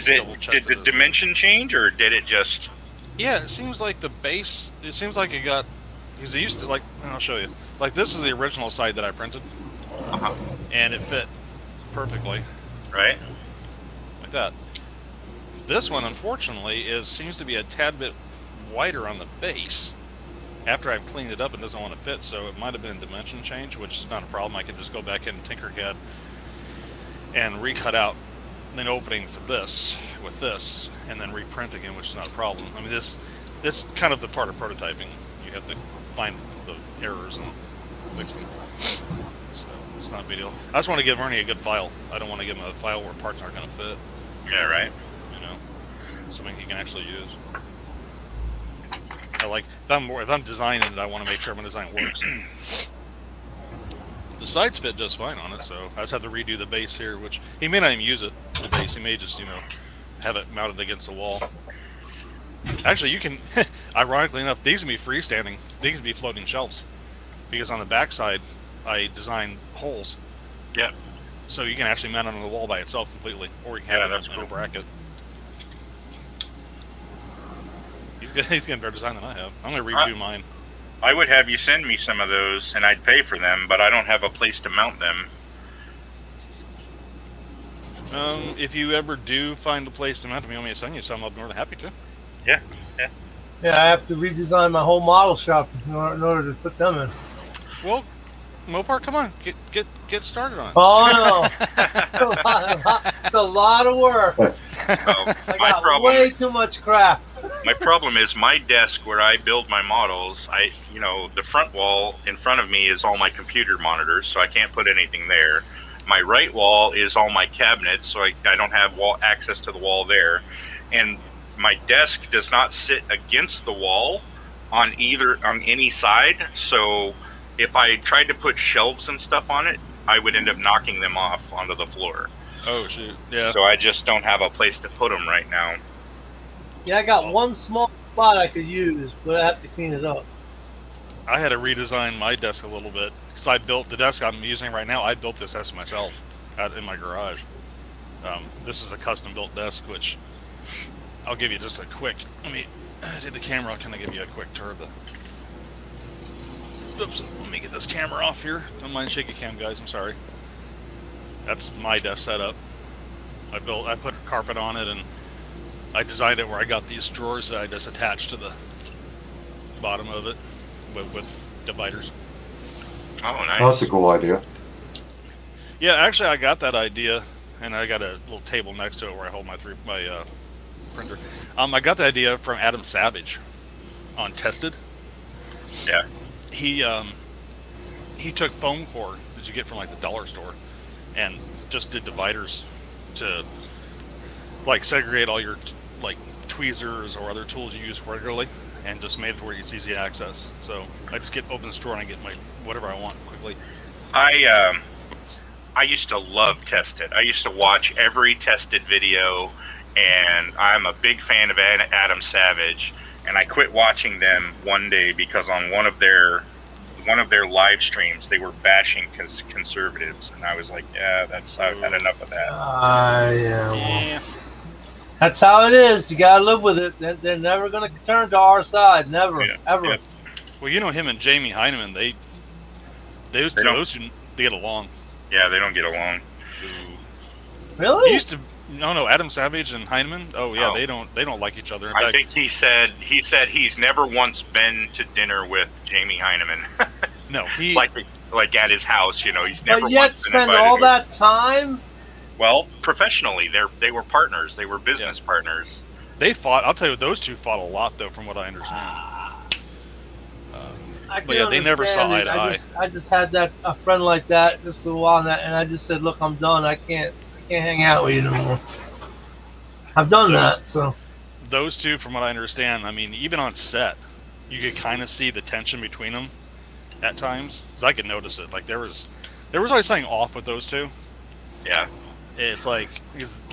double check Did the this. dimension change, or did it just? Yeah, it seems like the base. It seems like it got. Because it used to I'll show you. Like this is the original side that I printed, Uh-huh. and it fit perfectly Right. like that. This one, unfortunately, seems to be a tad bit wider on the base. After I've cleaned it up, it doesn't want to fit, so it might have been a dimension change, which is not a problem. I can just go back in Tinkercad and recut out an opening for this with this, and then reprint again, which is not a problem. I mean, this kind of the part of prototyping. You have to find the errors and fix them. So it's not a big deal. I just want to give Ernie a good file. I don't want to give him a file where parts aren't going to fit. Yeah. Right. You know, something he can actually use. If I'm designing it, I want to make sure my design works. The sides fit just fine on it, so I just have to redo the base here, which he may not even use it. The base, he may just have it mounted against the wall. Actually, you can. Ironically enough, these can be freestanding. These can be floating shelves, because on the back side, I designed holes. Yep. So you can actually mount it on the wall by itself completely, or you can have it in a bracket. He's getting better design than I have. I'm going to redo mine. I would have you send me some of those, and I'd pay for them, but I don't have a place to mount them. If you ever do find the place to mount them, you want me to send you some, I'll be more than happy to. Yeah. Yeah, I have to redesign my whole model shop in order to put them in. Well, Mopar, come on, get started on it. Oh no, it's a lot of work. Well, I my got problem. way too much crap. My problem is my desk where I build my models. The front wall in front of me is all my computer monitors, so I can't put anything there. My right wall is all my cabinets, so I don't have access to the wall there. And my desk does not sit against the wall on any side. So if I tried to put shelves and stuff on it, I would end up knocking them off onto the floor. Oh shoot! Yeah. So I just don't have a place to put them right now. Yeah, I got one small spot I could use, but I have to clean it up. I had to redesign my desk a little bit because I built the desk I'm using right now. I built this desk myself out in my garage. This is a custom-built desk, which I'll give you just a quick. Let me do the camera. Can I give you a quick tour of the? Oops. Let me get this camera off here. Don't mind shaky cam, guys. I'm sorry. That's my desk setup. I put carpet on it, and I designed it where I got these drawers that I just attached to the bottom of it with dividers. Oh, nice. That's a cool idea. Yeah, actually, I got that idea, and I got a little table next to it where I hold my printer. I got the idea from Adam Savage on Tested. Yeah. He took foam core that you get from like the dollar store, and just did dividers to like segregate all your like tweezers or other tools you use regularly, and just made it where it's easy to access. So I just open the store and I get my whatever I want quickly. I used to love Tested. I used to watch every Tested video, and I'm a big fan of Adam Savage. And I quit watching them one day because on one of their live streams they were bashing conservatives, and I was like, yeah, I've had enough of that. Yeah. That's how it is. You gotta live with it. They're never gonna turn to our side. Never, ever. Yeah. Well, you know him and Jamie Heineman. They get along. Yeah, they don't get along. Really? He used to. No, Adam Savage and Heineman. Oh yeah, they don't like each other. In fact, I think he said he's never once been to dinner with Jamie Heineman. no, he like at his house. He's never. But yet once been spend invited all to- that time. Well, professionally, they were partners. They were business partners. they fought. I'll tell you, those two fought a lot though, from what I understand. But yeah, they never saw eye to eye. I just had a friend like that just a while, and I just said, "Look, I'm done. I can't hang out with you anymore." I've done that, so. Those two, from what I understand, I mean, even on set, you could kind of see the tension between them at times. Because I could notice it. Like there was always something off with those two. Yeah. It's like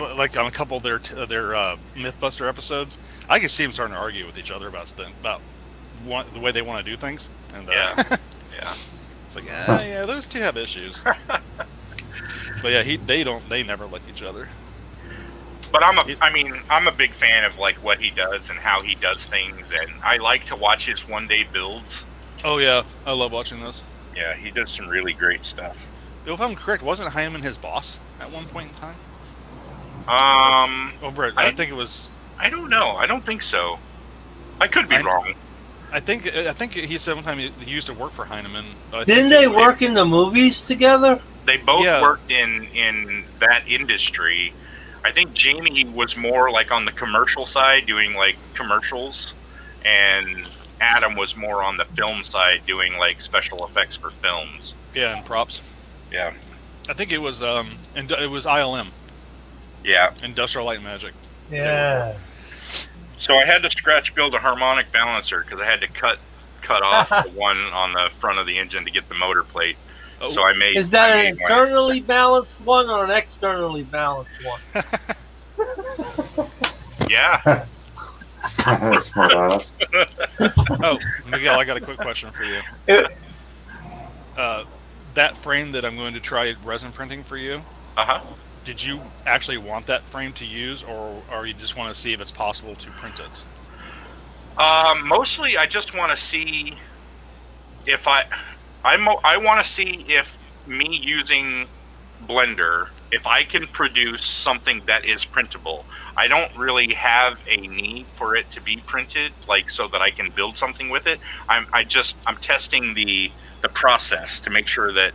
on a couple of their MythBuster episodes, I could see them starting to argue with each other about the way they want to do things. And Yeah. it's like yeah, those two have issues. But yeah, they never like each other. But I'm a big fan of like what he does and how he does things, and I like to watch his one-day builds. Oh yeah, I love watching those. Yeah, he does some really great stuff. If I'm correct, wasn't Heineman his boss at one point in time? I think it was. I don't know. I don't think so. I could be wrong. I think he said one time he used to work for Heineman. Didn't they work in the movies together? They both worked in that industry. I think Jamie was more like on the commercial side, doing like commercials, and Adam was more on the film side, doing like special effects for films. Yeah, and props. Yeah. I think it was it was ILM. Yeah. Industrial Light and Magic. Yeah. So I had to scratch build a harmonic balancer because I had to cut off the one on the front of the engine to get the motor plate. Oh. So I made. Is that an internally balanced one or an externally balanced one? Yeah. Smart ass. Oh, Miguel, I got a quick question for you. That frame that I'm going to try resin printing for you. Did you actually want that frame to use, or you just want to see if it's possible to print it? Mostly, I just want to see if I want to see if me using Blender, if I can produce something that is printable. I don't really have a need for it to be printed, like so that I can build something with it. I'm testing the process to make sure that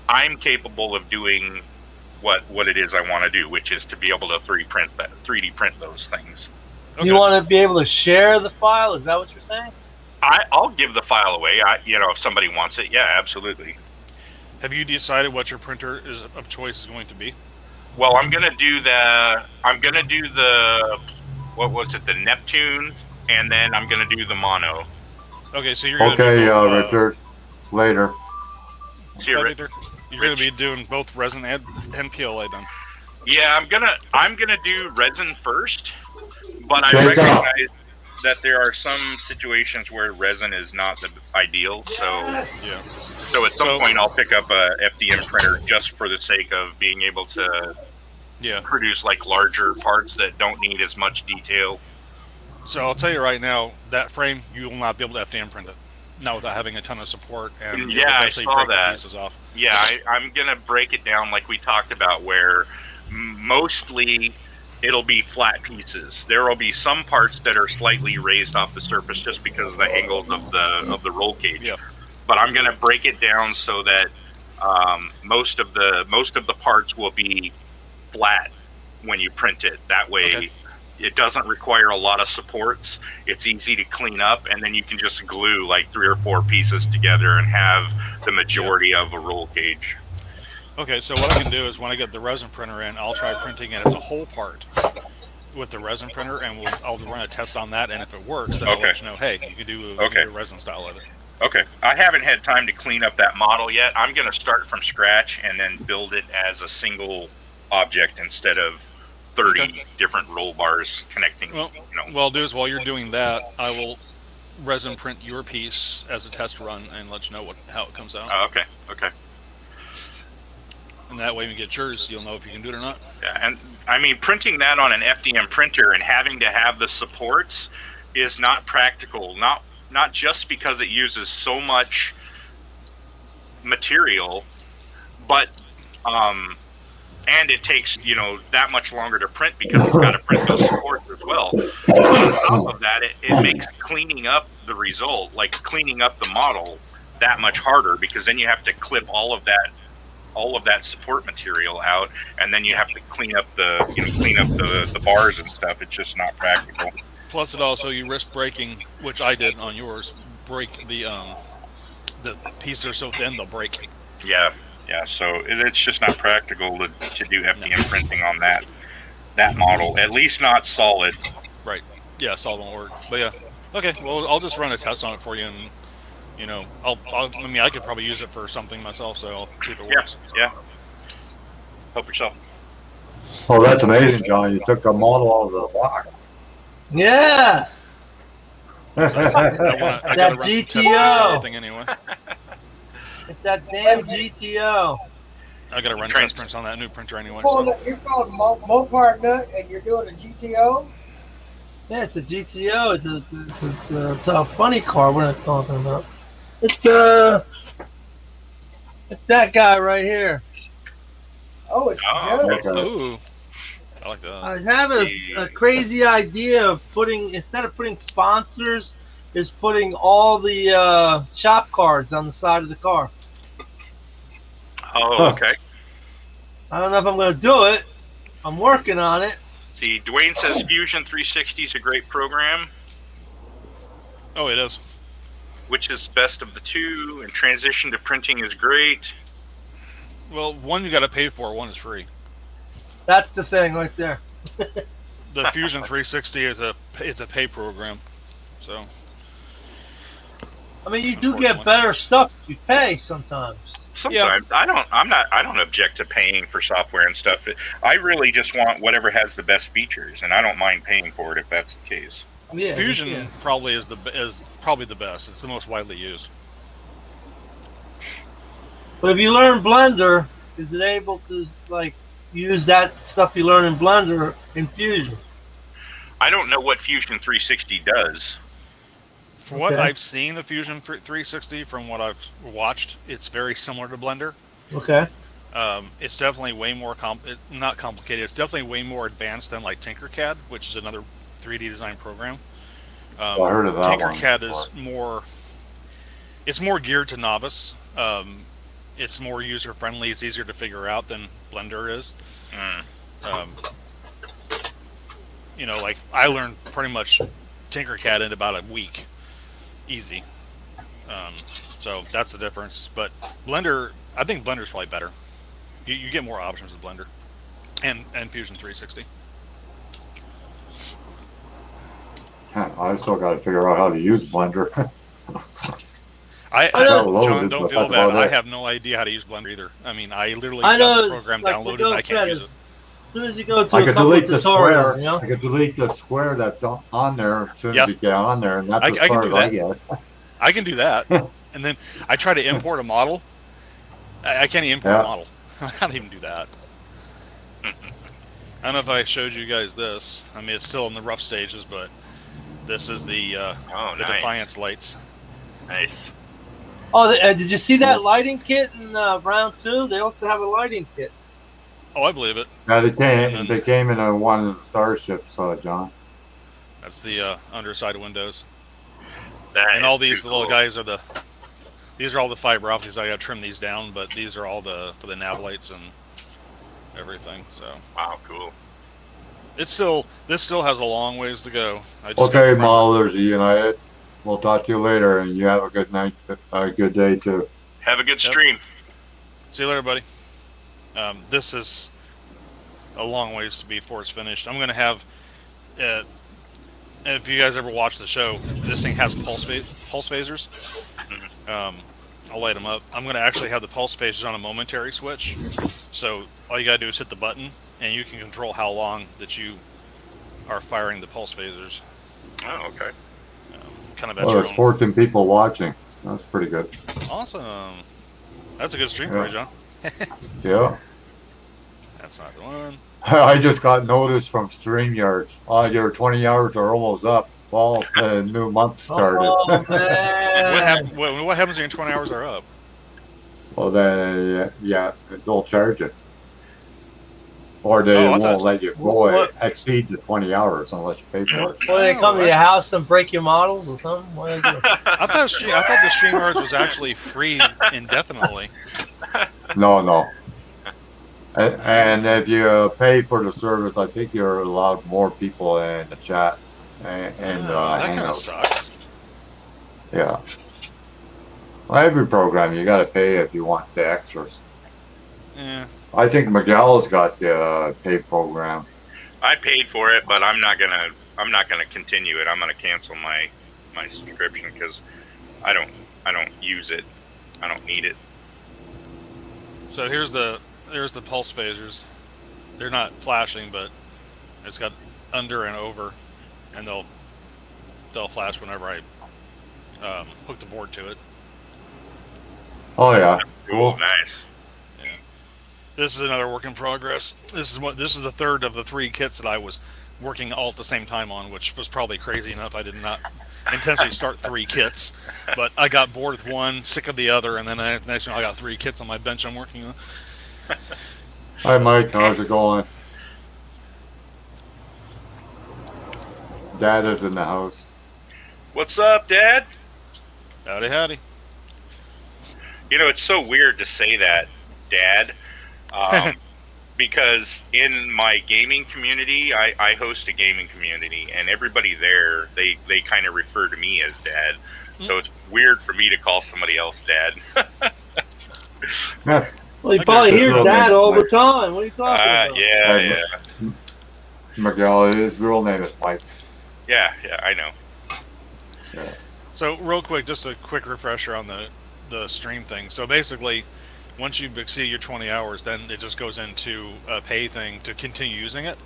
I'm capable of doing what it is I want to do, which is to be able to 3D print those things. Okay. You want to be able to share the file? Is that what you're saying? I'll give the file away. If somebody wants it, yeah, absolutely. Have you decided what your printer of choice is going to be? Well, I'm gonna do the what was it, the Neptune, and then I'm gonna do the mono. Okay, so you're going to Okay, do both. Richard. Later. See you, Bye, Rich. Victor. You're going to be doing both resin and PLA then. Yeah, I'm gonna do resin first, but I Shake up. recognize that there are some situations where resin is not the ideal. So Yeah. so at some So- point I'll pick up a FDM printer just for the sake of being able to Yeah. produce like larger parts that don't need as much detail. So I'll tell you right now, that frame, you will not be able to FDM print it. Not without having a ton of support, and Yeah, you'll I eventually saw break that. the pieces off. Yeah, I'm gonna break it down like we talked about, where mostly it'll be flat pieces. There will be some parts that are slightly raised off the surface just because of the angles of the roll cage. Yeah. But I'm gonna break it down so that most of the parts will be flat when you print it. That way, Okay. it doesn't require a lot of supports. It's easy to clean up, and then you can just glue like 3 or 4 pieces together and have the majority of a roll cage. Okay, so what I can do is when I get the resin printer in, I'll try printing it as a whole part with the resin printer, and I'll run a test on that, and if it works, then I'll Okay. let you know, hey, you can do Okay. a resin style of it. Okay, I haven't had time to clean up that model yet. I'm going to start from scratch and then build it as a single object instead of 30 Okay. different roll bars connecting. Well, what I'll do is while you're doing that, I will resin print your piece as a test run and let you know how it comes out. Okay. And that way when you get yours, you'll know if you can do it or not. Yeah, and I mean, printing that on an FDM printer and having to have the supports is not practical. Not just because it uses so much material, but and it takes that much longer to print because it's got to print those supports as well. But on top of that, it makes cleaning up the result, like cleaning up the model, that much harder, because then you have to clip all of that support material out, and then you have to clean up the bars and stuff. It's just not practical. Plus, it also you risk breaking, which I did on yours, break the pieces are so thin they'll break. Yeah. So it's just not practical to do FDM printing on that model. At least not solid. Right. Yeah, solid won't work. But yeah. Okay. Well, I'll just run a test on it for you, and I could probably use it for something myself, so I'll see if it works. Yeah. Help yourself. Oh, that's amazing, John. You took a model out of the box. Yeah. I gotta run some test prints on everything anyway. It's that damn GTO. I gotta run test prints on that new printer anyway. You're calling Mopar Nut and you're doing a GTO? Yeah, it's a GTO. It's a funny car. We're not talking about. It's that guy right here. Oh, it's Oh, Joe. Okay. Ooh, I like that. I have a crazy idea of instead of putting sponsors, is putting all the shop cards on the side of the car. Oh, okay. I don't know if I'm going to do it. I'm working on it. See, Dwayne says Fusion 360 is a great program. Oh, it is. Which is best of the two, and transition to printing is great. Well, one you gotta pay for, one is free. That's the thing right there. The Fusion 360 is a pay program, so. I mean, you do get better stuff if you pay sometimes. Sometimes I don't object to paying for software and stuff. I really just want whatever has the best features, and I don't mind paying for it if that's the case. Yeah, Fusion yeah. probably is probably the best. It's the most widely used. But if you learn Blender, is it able to use that stuff you learn in Blender in Fusion? I don't know what Fusion 360 does. For what Okay. I've seen of Fusion 360, from what I've watched, it's very similar to Blender. Okay. It's definitely way more not complicated. It's definitely way more advanced than like Tinkercad, which is another 3D design program. I heard of that one Tinkercad before. is more. It's more geared to novice. It's more user friendly. It's easier to figure out than Blender is. like I learned pretty much Tinkercad in about a week, easy. So that's the difference. But Blender, I think Blender's probably better. You get more options with Blender and Fusion 360. I still got to figure out how to use Blender. John, don't feel that's bad. about I it. have no idea how to use Blender either. I mean, I literally I got know, the program like downloaded and Miguel I can't said, use it. as soon as you go to I a could couple of delete the tutorials, square. you know. I could delete the square that's on there as soon Yeah. as you get on there, and that's I as can far do as I that. get. I can do that. And then I try to import a model. I can't even import a Yeah. model. I can't even do that. I don't know if I showed you guys this. I mean, it's still in the rough stages, but this is the Oh, the nice. Defiance lights. Nice. Oh, did you see that lighting kit in round 2? They also have a lighting kit. Oh, I believe it. Yeah, And then- they came in one of the starships, John. That's the underside of Windows. That And all is these too little cool. guys are these are all the fiber optics. I gotta trim these down, but these are all for the nav lights and everything. So Wow, cool. this still has a long ways to go. I just got Okay, the primer. Modelers United. We'll talk to you later, and you have a good night, a good day too. Have a good Yep. stream. See you later, buddy. This is a long ways before it's finished. I'm gonna have, if you guys ever watch the show, this thing has pulse phasers. I'll light them up. I'm gonna actually have the pulse phasers on a momentary switch, so all you gotta do is hit the button, and you can control how long that you are firing the pulse phasers. Oh, okay. Kind of at Well, your there's own. 14 people watching. That's pretty good. Awesome. That's a good stream for you, John. Yeah. That's not the one. I just got notice from StreamYards. Your 20 hours are almost up. Well, the new month started. Oh, man. What happens when your 20 hours are up? Well, then, yeah, they'll charge it. Or they Oh, I won't thought- let you go What? exceed the 20 hours unless you pay for it. Well, they come to your house and break your models or something? What do they do? I thought the StreamYards was actually free indefinitely. No. And if you pay for the service, I think you're allowed more people in the chat and that kind of hangout. sucks. Yeah. Well, every program you got to pay if you want the extras. Yeah. I think Miguel's got the paid program. I paid for it, but I'm not gonna continue it. I'm gonna cancel my subscription because I don't use it. I don't need it. So here's the pulse phasers. They're not flashing, but it's got under and over, and they'll flash whenever I hook the board to it. Oh yeah. Cool. Nice. This is another work in progress. This is the third of the 3 kits that I was working all at the same time on, which was probably crazy enough. I did not intentionally start 3 kits, but I got bored with one, sick of the other, and then next thing I got 3 kits on my bench I'm working on. Hi Mike, how's it going? Dad is in the house. What's up, Dad? Howdy. You know, it's so weird to say that, Dad, because in my gaming community, I host a gaming community, and everybody there, they kind of refer to me as Dad. So it's weird for me to call somebody else Dad. Well, you I probably guess hear it's that real all the nice. time. What are you talking about? Yeah. Miguel, his real name is Mike. Yeah, I know. Yeah. So real quick, just a quick refresher on the stream thing. So basically, once you exceed your 20 hours, then it just goes into a pay thing to continue using it,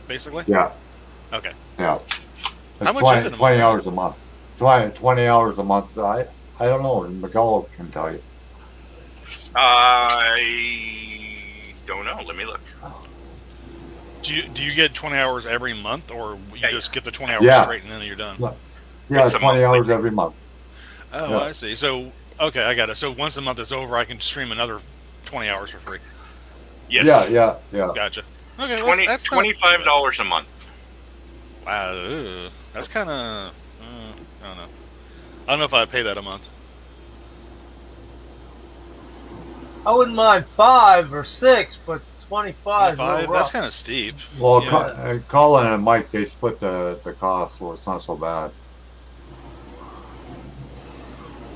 basically? Yeah. Okay. Yeah. How It's much is it a 20 month? hours a month. 20 hours a month. I don't know. Miguel can tell you. I don't know. Let me look. Do you get 20 hours every month, or you Yeah, just get the 20 hours Yeah. straight and then you're done? Yeah, It's a 20 monthly hours thing. every month. Oh, Yeah. I see. So, okay, I got it. So once the month is over, I can stream another 20 hours for free. Yes. Yeah. Gotcha. Okay, well, 20, that's not too $25 a month. bad. Wow, that's kind of. I don't know. I don't know if I'd pay that a month. I wouldn't mind 5 or 6, but 25. 5. That's kind of steep. Well, Yeah. Colin and Mike, they split the cost, so it's not so bad.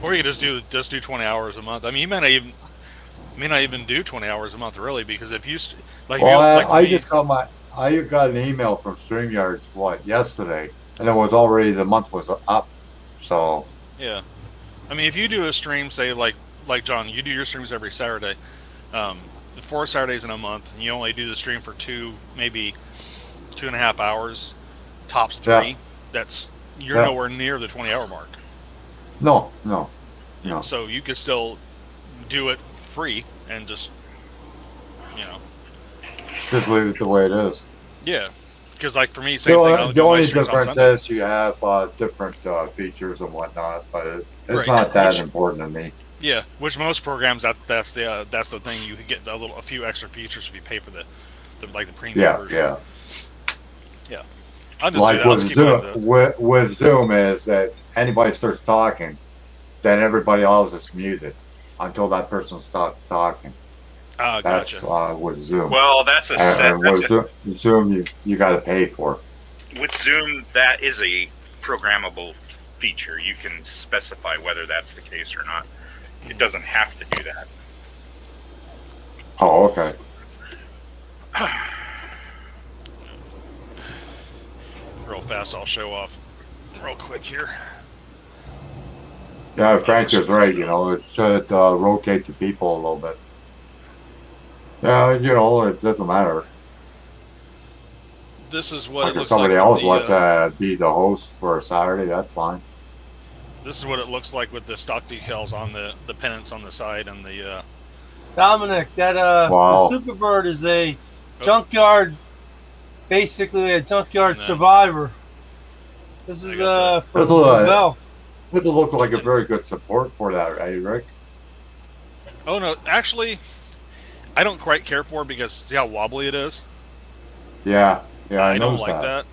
Or you could just do 20 hours a month. I mean, you may not even do 20 hours a month really, because if you like, Well, like I me, just got an email from StreamYards yesterday, and it was already the month was up. So yeah. I mean, if you do a stream, say like John, you do your streams every Saturday, 4 Saturdays in a month, and you only do the stream for maybe 2.5 hours, tops 3. Yeah. You're nowhere near the 20-hour mark. no. So you could still do it free and just, Just leave it the way it is. yeah. Because like for me, same thing. I only do my only streams on difference Sunday. is you have different features and whatnot, but it's Right. not that important to me. Yeah, which most programs that's the thing, you could get a few extra features if you pay for the premium Yeah, version. yeah. Yeah. I'll just Like do that. I'll with just keep going Zoom, with Zoom is that anybody starts talking, then everybody else is muted until that person stops talking. That's gotcha. with Zoom. Well, that's a set. And with Zoom, you got to pay for. With Zoom, that is a programmable feature. You can specify whether that's the case or not. It doesn't have to do that. Oh, okay. Real fast, I'll show off real quick here. Yeah, Frank is right. It should rotate the people a little bit. Yeah, it doesn't matter. This is what Like it if looks somebody like. else wants to be the host for a Saturday, that's fine. This is what it looks like with the stock decals on the pennants on the side and the. Dominic, that Wow. the Superbird is a junkyard, basically a junkyard No. survivor. This is got for That's a lot. Bell. It would look like a very good support for that, right, Rick? Oh no, actually, I don't quite care for it because see how wobbly it is. Yeah, I don't noticed like that.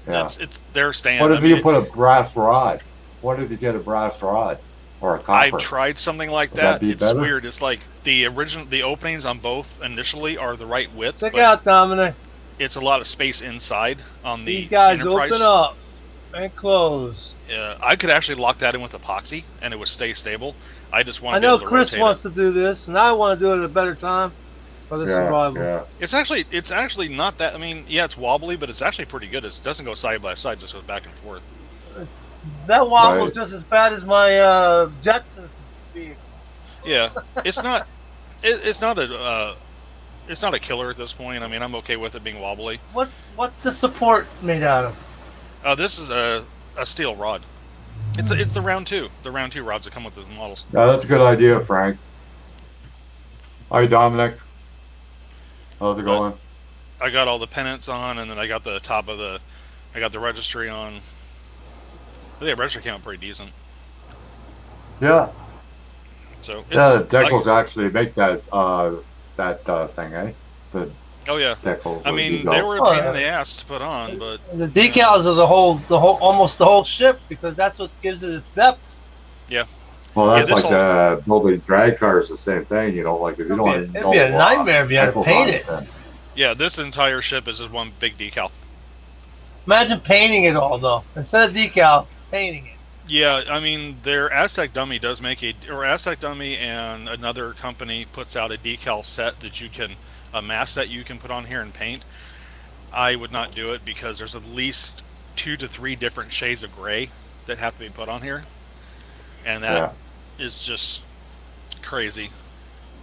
Yeah. It's their stand. What I if mean, you put a brass rod? What if you get a brass rod or a copper? I've tried something like Would that be It's better? weird. It's like the openings on both initially are the right width, Check but out Dominic. it's a lot of space inside on the These guys Enterprise. open up and close. I could actually lock that in with epoxy and it would stay stable. I just want I to be know able to Chris rotate wants it. to do this, and I want to do it at a better time for the survival. Yeah. It's actually not that. I mean, yeah, it's wobbly, but it's actually pretty good. It doesn't go side by side; just goes back and forth. That wobble's Right. just as bad as my Jetsons vehicle. Yeah, it's not. It's not a killer at this point. I mean, I'm okay with it being wobbly. What's the support made out of? This is a steel rod. It's the round two rods that come with those models. Yeah, that's a good idea, Frank. Hi, Dominic. How's it going? I got all the pennants on, and then I got the I got the registry on. I think the registry came out pretty decent. Yeah. So Yeah, the decals actually make that thing, eh? The oh yeah. decals. I or mean, decals. they were a pain in the ass to put on, but The decals are almost the whole ship, because that's what gives it its depth. Well, that's this like building drag cars, the same thing. Like if you don't. It'd be a nightmare if you had to decals paint on it. then. yeah, this entire ship is just one big decal. Imagine painting it all, though. Instead of decals, painting it. Yeah, I mean, their Aztec Dummy does make Aztec Dummy, and another company puts out a decal set that a mask that you can put on here and paint. I would not do it because there's at least 2 to 3 different shades of gray that have to be put on here, and that is just crazy.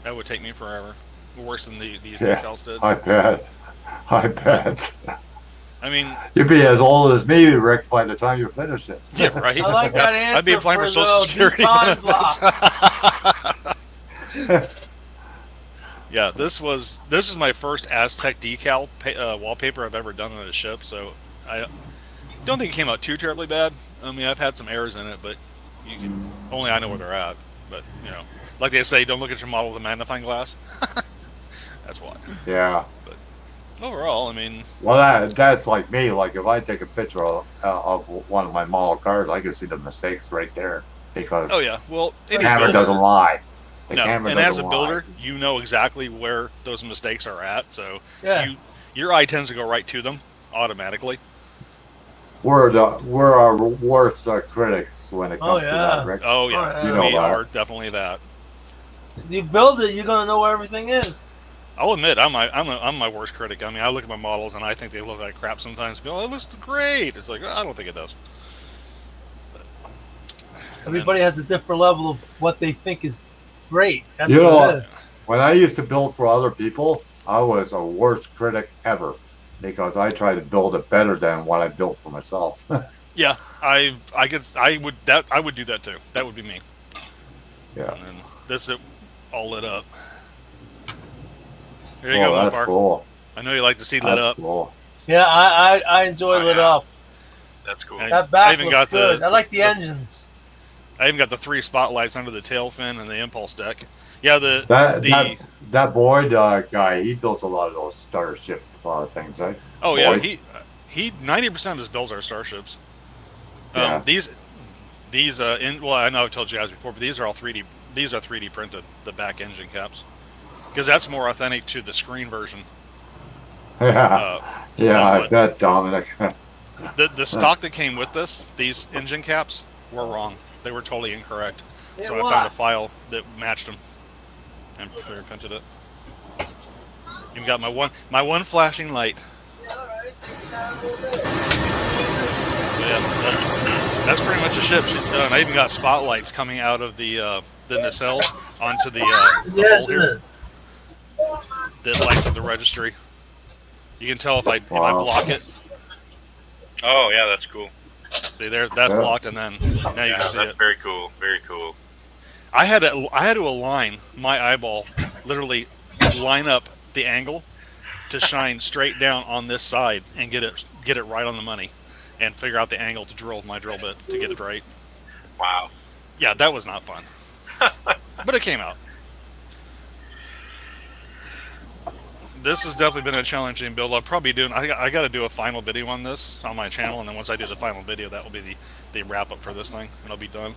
That would take me forever, worse than these decals did. I bet. I mean, You'd be as old as me, Rick, by the time you finish it. yeah, right. I like that answer. I'd be applying for Social the Security time benefits. Yeah, this is my first Aztec decal wallpaper I've ever done on a ship, so I don't think it came out too terribly bad. I mean, I've had some errors in it, but only I know where they're at. But like they say, don't look at your model with a magnifying glass. That's why. Yeah. But overall, I mean, Well, that's like me. Like if I take a picture of one of my model cars, I can see the mistakes right there because oh yeah, well, the camera doesn't lie. The No, camera and as a doesn't lie. builder, you know exactly where those mistakes are at, so Yeah. your eye tends to go right to them automatically. We're our worst critics when it Oh comes to that, yeah. Rick. Oh Oh, yeah, yeah. You know we that. are definitely that. You build it, you're gonna know where everything is. I'll admit, I'm my worst critic. I mean, I look at my models and I think they look like crap sometimes. But, oh, it looks great. It's like, I don't think it does. Everybody has a different level of what they think is great. That's You know what it what? is. When I used to build for other people, I was the worst critic ever because I tried to build it better than what I built for myself. Yeah, I would do that too. That would be me. Yeah. And then this is all lit up. Here you Oh, go, that's Mopar. cool. I know you like to see lit That's up. cool. Yeah, I enjoy Oh, lit yeah. up. That's cool. And That I back even looks got good. I like the the- engines. I even got the 3 spotlights under the tail fin and the impulse deck. Yeah, That Boyd guy, he built a lot of those starship things, eh? oh yeah, Boyd? he 90% of his builds are starships. Yeah. These well, I know I've told you guys before, but these are all 3D. These are 3D printed, the back engine caps, because that's more authentic to the screen version. Yeah, yeah, I what- bet, Dominic. The stock that came with this, these engine caps, were wrong. They were totally incorrect. Yeah, So I found a file that matched them and printed it. Even got my one flashing light. But yeah, that's pretty much a ship. She's done. I even got spotlights coming out of the nacelles onto the hole here that lights up the registry. You can tell if I block it. Oh yeah, that's cool. See there, that's Yeah. blocked, and then now you Yeah, can see that's it. very cool. Very cool. I had to align my eyeball, literally line up the angle to shine straight down on this side and get it right on the money, and figure out the angle to drill my drill bit to get it right. Wow. Yeah, that was not fun, but it came out. This has definitely been a challenging build. I'll probably do. I got to do a final video on this on my channel, and then once I do the final video, that will be the wrap up for this thing, and I'll be done.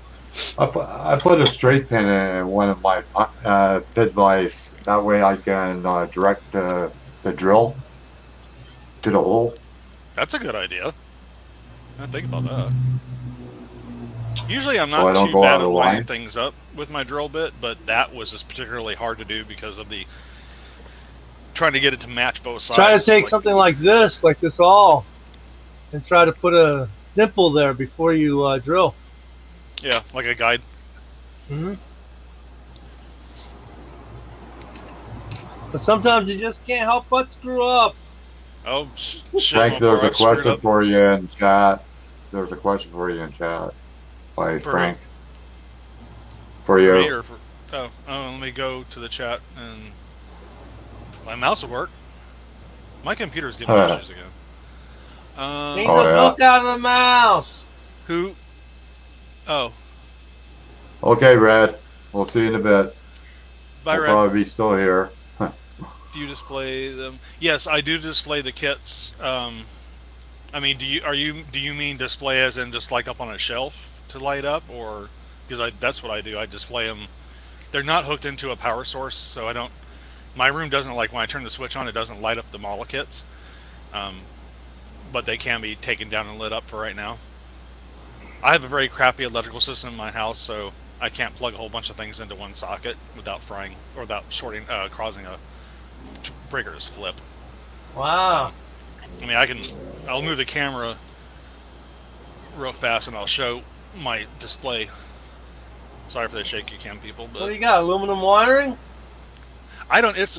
I put a straight pin in one of my pit vise. That way I can direct the drill to the hole. That's a good idea. I didn't think about that. Usually I'm So I not don't too go bad out at of lining line. things up with my drill bit, but that was just particularly hard to do because of the trying to get it to match both sides. Try to take Like- something like this all, and try to put a dimple there before you drill. Yeah, like a guide. Hmm. But sometimes you just can't help but screw up. Oh, shit. Frank, Mopar, there's a I've screwed question up. for you in chat. There's a question for you in chat by For Frank. who? For For me you. or for, let me go to the chat and my mouse will work. My computer's giving me issues again. Take Oh, the yeah. milk out of the mouse. Who? Oh, Okay, Red. We'll see you in a bit. bye, We'll Red. probably be still here. Do you display them? Yes, I do display the kits. I mean, do you mean display as in just like up on a shelf to light up, or because that's what I do. I display them. They're not hooked into a power source, so I don't. My room doesn't, like, when I turn the switch on, it doesn't light up the model kits. But they can be taken down and lit up for right now. I have a very crappy electrical system in my house, so I can't plug a whole bunch of things into one socket without frying or without shorting, causing a breaker's flip. Wow. I mean, I'll move the camera real fast and I'll show my display. Sorry for the shaky cam, people, What do but you got? Aluminum wiring?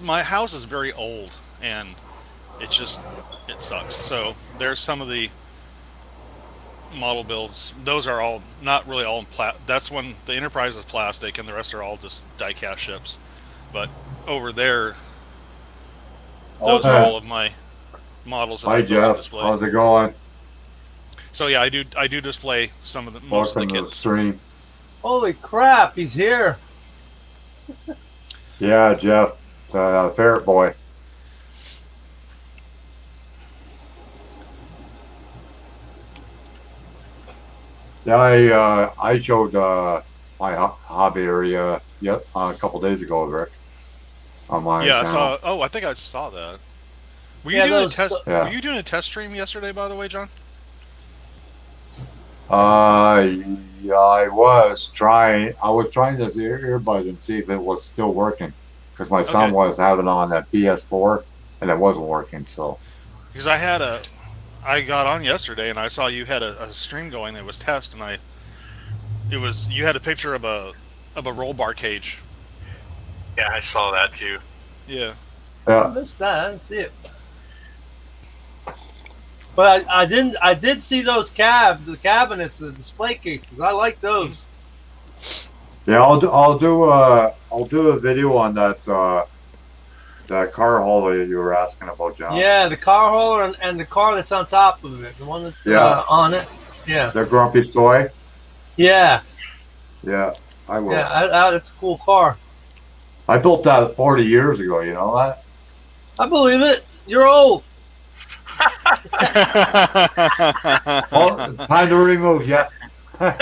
my house is very old and it sucks. So there's some of the model builds. Those are all not really all in that's when the Enterprise is plastic and the rest are all just die-cast ships. But over there, those are all of my models that Hi, I built on Jeff. display. How's it going? So yeah, I do display some of the most Welcome of to the the kits. stream. Holy crap, he's here. Yeah, Jeff. Ferret boy. Yeah, I showed hobby area a couple days ago, Rick, on my Yeah, I channel. saw. Oh, I think I saw that. Were you Yeah, doing a those- test? Yeah. Were you doing a test stream yesterday, by the way, John? Yeah, I was trying this earbud and see if it was still working, because my son Okay. was having on that PS4 and it wasn't working. So Because I got on yesterday and I saw you had a stream going that was test, and you had a picture of a roll bar cage. Yeah, I saw that too. Yeah. I yeah, missed that. I didn't see it. But I didn't. I did see those the cabinets, the display cases. I like those. yeah, I'll do a video on that car holder you were asking about, John. Yeah, the car holder and the car that's on top of it, the one that's Yeah. on it. Yeah, The Grumpy Soy. yeah, Yeah, I will. yeah. It's a cool car. I built that 40 years ago. You know that? I believe it. You're old. Oh, time to remove. Yeah. Thank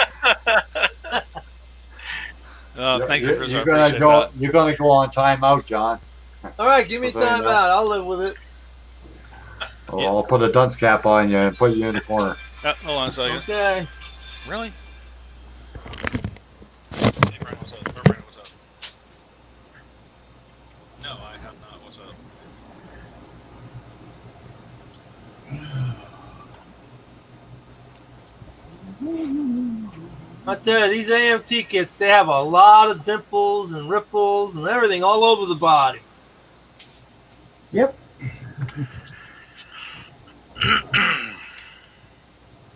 you, Frizzle. I You're appreciate gonna go. that. You're gonna go on timeout, John. All right, give me I'll tell you time that. out. I'll live with it. Oh, Yeah. I'll put a dunce cap on you and put you in the corner. Hold on a second. Okay. Really? Hey, Brian, what's up? Brian, what's up? No, I have not. What's up? I tell you, these AMT kits, they have a lot of dimples and ripples and everything all over the body. Yep.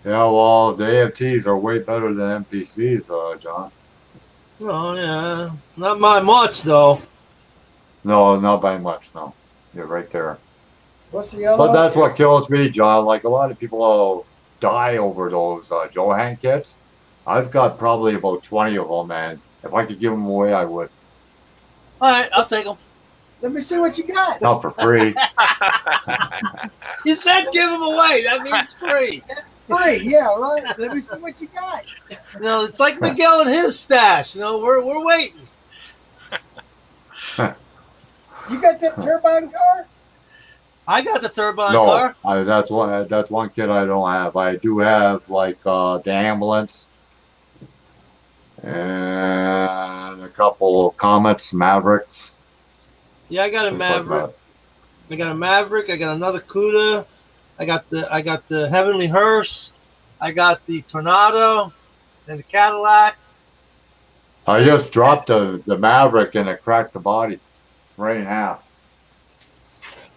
Yeah, well, the AFTs are way better than MPCs, John. Oh yeah, not by much though. No, not by much. No, you're right there. What's the other But one? that's what kills me, John. Like a lot of people die over those Johan kits. I've got probably about 20 of them, and if I could give them away, I would. All right, I'll take them. Let me see what you got. Not for free. You said give them away. That means free. Free, yeah, right. Let me see what you got. You know, it's like Miguel and his stash. You know, we're waiting. You got that turbine car? I got the turbine No, car. that's one kit I don't have. I do have like the ambulance and a couple of Comets, Mavericks. Yeah, I got a things like Maverick. that. I got a Maverick. I got another Cuda. I got the Heavenly Hearse. I got the Tornado and the Cadillac. I just dropped the Maverick and it cracked the body right in half.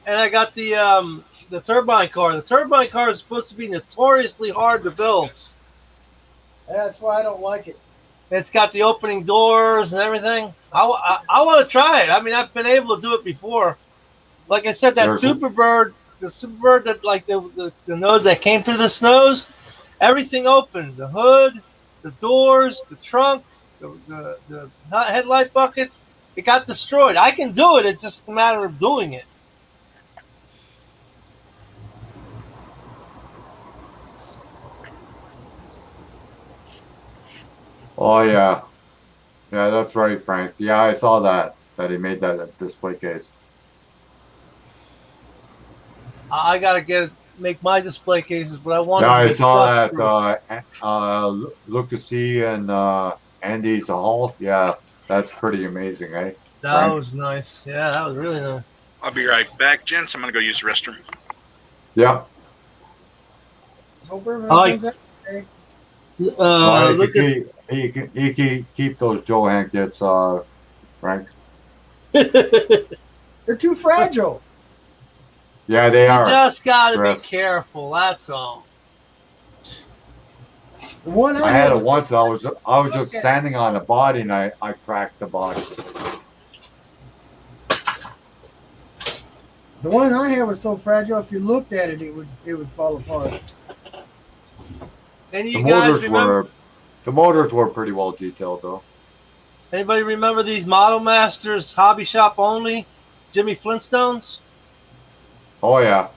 And I got the turbine car. The turbine car is supposed to be notoriously hard to build. That's why I don't like it. It's got the opening doors and everything. I want to try it. I mean, I've been able to do it before. Like I said, that There's- Superbird, the Superbird that like the nodes that came to the snows, everything opened. The hood, the doors, the trunk, the headlight buckets. It got destroyed. I can do it. It's just a matter of doing it. Oh yeah, yeah, that's right, Frank. Yeah, I saw that he made that display case. I gotta make my display cases, but I want. Yeah, to I be saw dust-proof. that Lucasy and Andy's Hall. Yeah, that's pretty amazing, eh? That Frank? was nice. Yeah, that was really nice. I'll be right back, gents. I'm gonna go use the restroom. Yeah. Hope everything I like- comes out okay. Well, Lucas, he can keep those Johan kits, Frank. They're too fragile. Yeah, they you are. just gotta be Chris. careful. That's all. The one I had it was once. I was just Okay. standing on the body and I cracked the body. the one I had was so fragile. If you looked at it, it would fall apart. And The you guys motors remember? were pretty well detailed though. Anybody remember these Model Masters Hobby Shop only? Jimmy Flintstones. Oh yeah.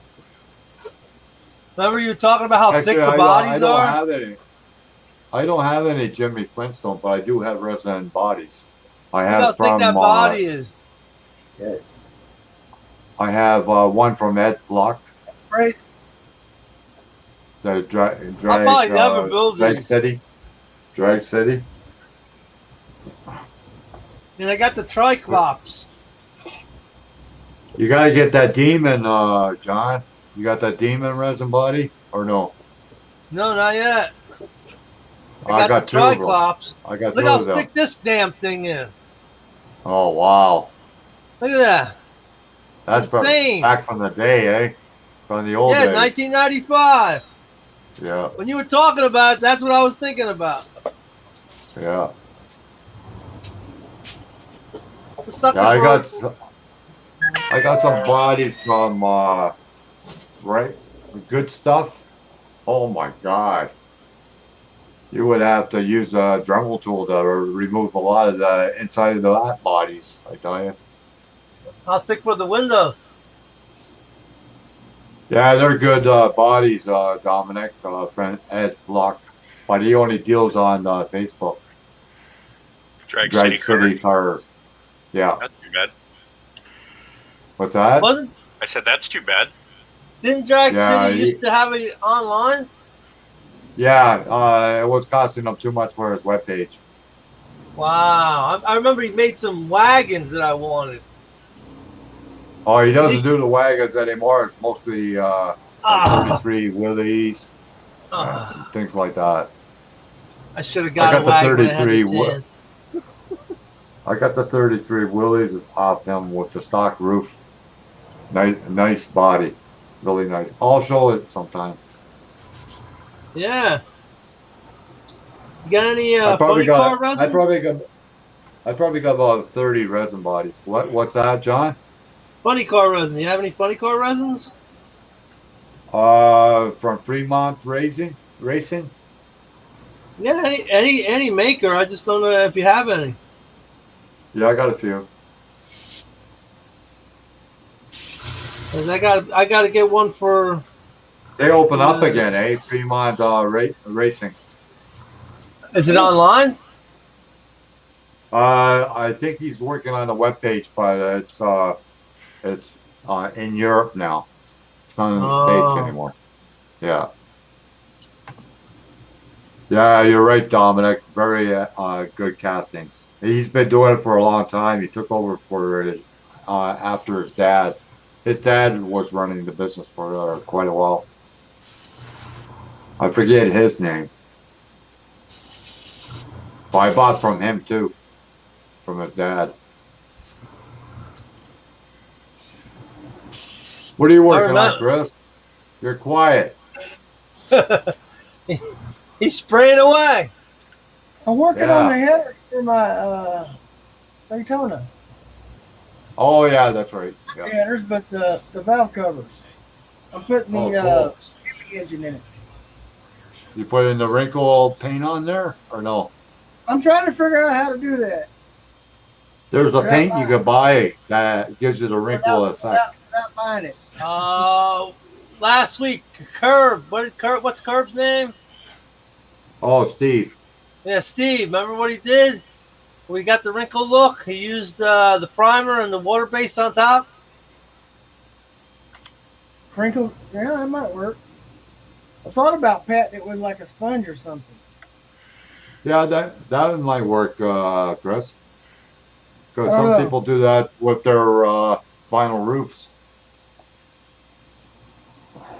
Remember you were talking about how Actually, thick the I bodies don't are? have any. I don't have any Jimmy Flintstone, but I do have resin bodies. I Look how have thick that from body is. Yeah. I have one from Ed Flock, Crazy. the I'll probably never build Drag these. City. Drag City. And I got the Triclops. You gotta get that demon, John. You got that demon resin body or no? No, not yet. I I got the got two of them. Triclops. I got Look two how of them. thick this damn thing is. Oh wow, Look at that. that's Insane. back from the day, eh? From the old Yeah, days. 1995. Yeah, When you were talking about it, that's what I was thinking about. yeah. The suckers Yeah, were- I got some bodies from right good stuff. Oh my God. You would have to use a Dremel tool to remove a lot of the inside of the lap bodies, I tell you. How thick were the windows? Yeah, they're good bodies, Dominic, friend Ed Flock. But he only deals on Facebook. Drag Drag City car. City cars. Yeah. That's too bad. What's that? Wasn't I said that's too bad. didn't Drag Yeah, City used to have it online? Yeah, it was costing him too much for his webpage. Wow. I remember he made some wagons that I wanted. Oh, he doesn't do the wagons anymore. It's mostly like Ah. 33 wheelies, Ah. things like that. I should have I got got a the wagon when I had the 33 chance. I got the 33 wheelies off him with the stock roof. Nice body, really nice. I'll show it sometime. Yeah. You got any I funny car resin? I probably got about 30 resin bodies. What's that, John? Funny car resin. You have any funny car resins? From Fremont Racing. Yeah, any maker. I just don't know if you have any. Yeah, I got a few. 'Cause I got to get one for. They open up again, eh? Fremont Racing. Is it online? I think he's working on a webpage, but it's in Europe now. It's not in the States anymore. Yeah. Yeah, you're right, Dominic. Very good castings. He's been doing it for a long time. He took over for his after his dad. His dad was running the business for quite a while. I forget his name. But I bought from him too, from his dad. What are you working on, Chris? You're quiet. He's spraying away. I'm working on the header for my Daytona. Oh yeah, that's right. Yeah. Headers, but the valve covers. I'm putting the cool. engine in it. You put in the wrinkle paint on there or no? I'm trying to figure out how to do that. There's a paint you could buy that gives you the wrinkle effect. Without buying it. Last week, what's Curb's name? Oh, Steve. Yeah, Steve. Remember what he did? We got the wrinkle look. He used the primer and the water base on top. Crinkle, yeah, that might work. I thought about patting it with like a sponge or something. Yeah, that might work, Chris. Because some people do that with their vinyl roofs.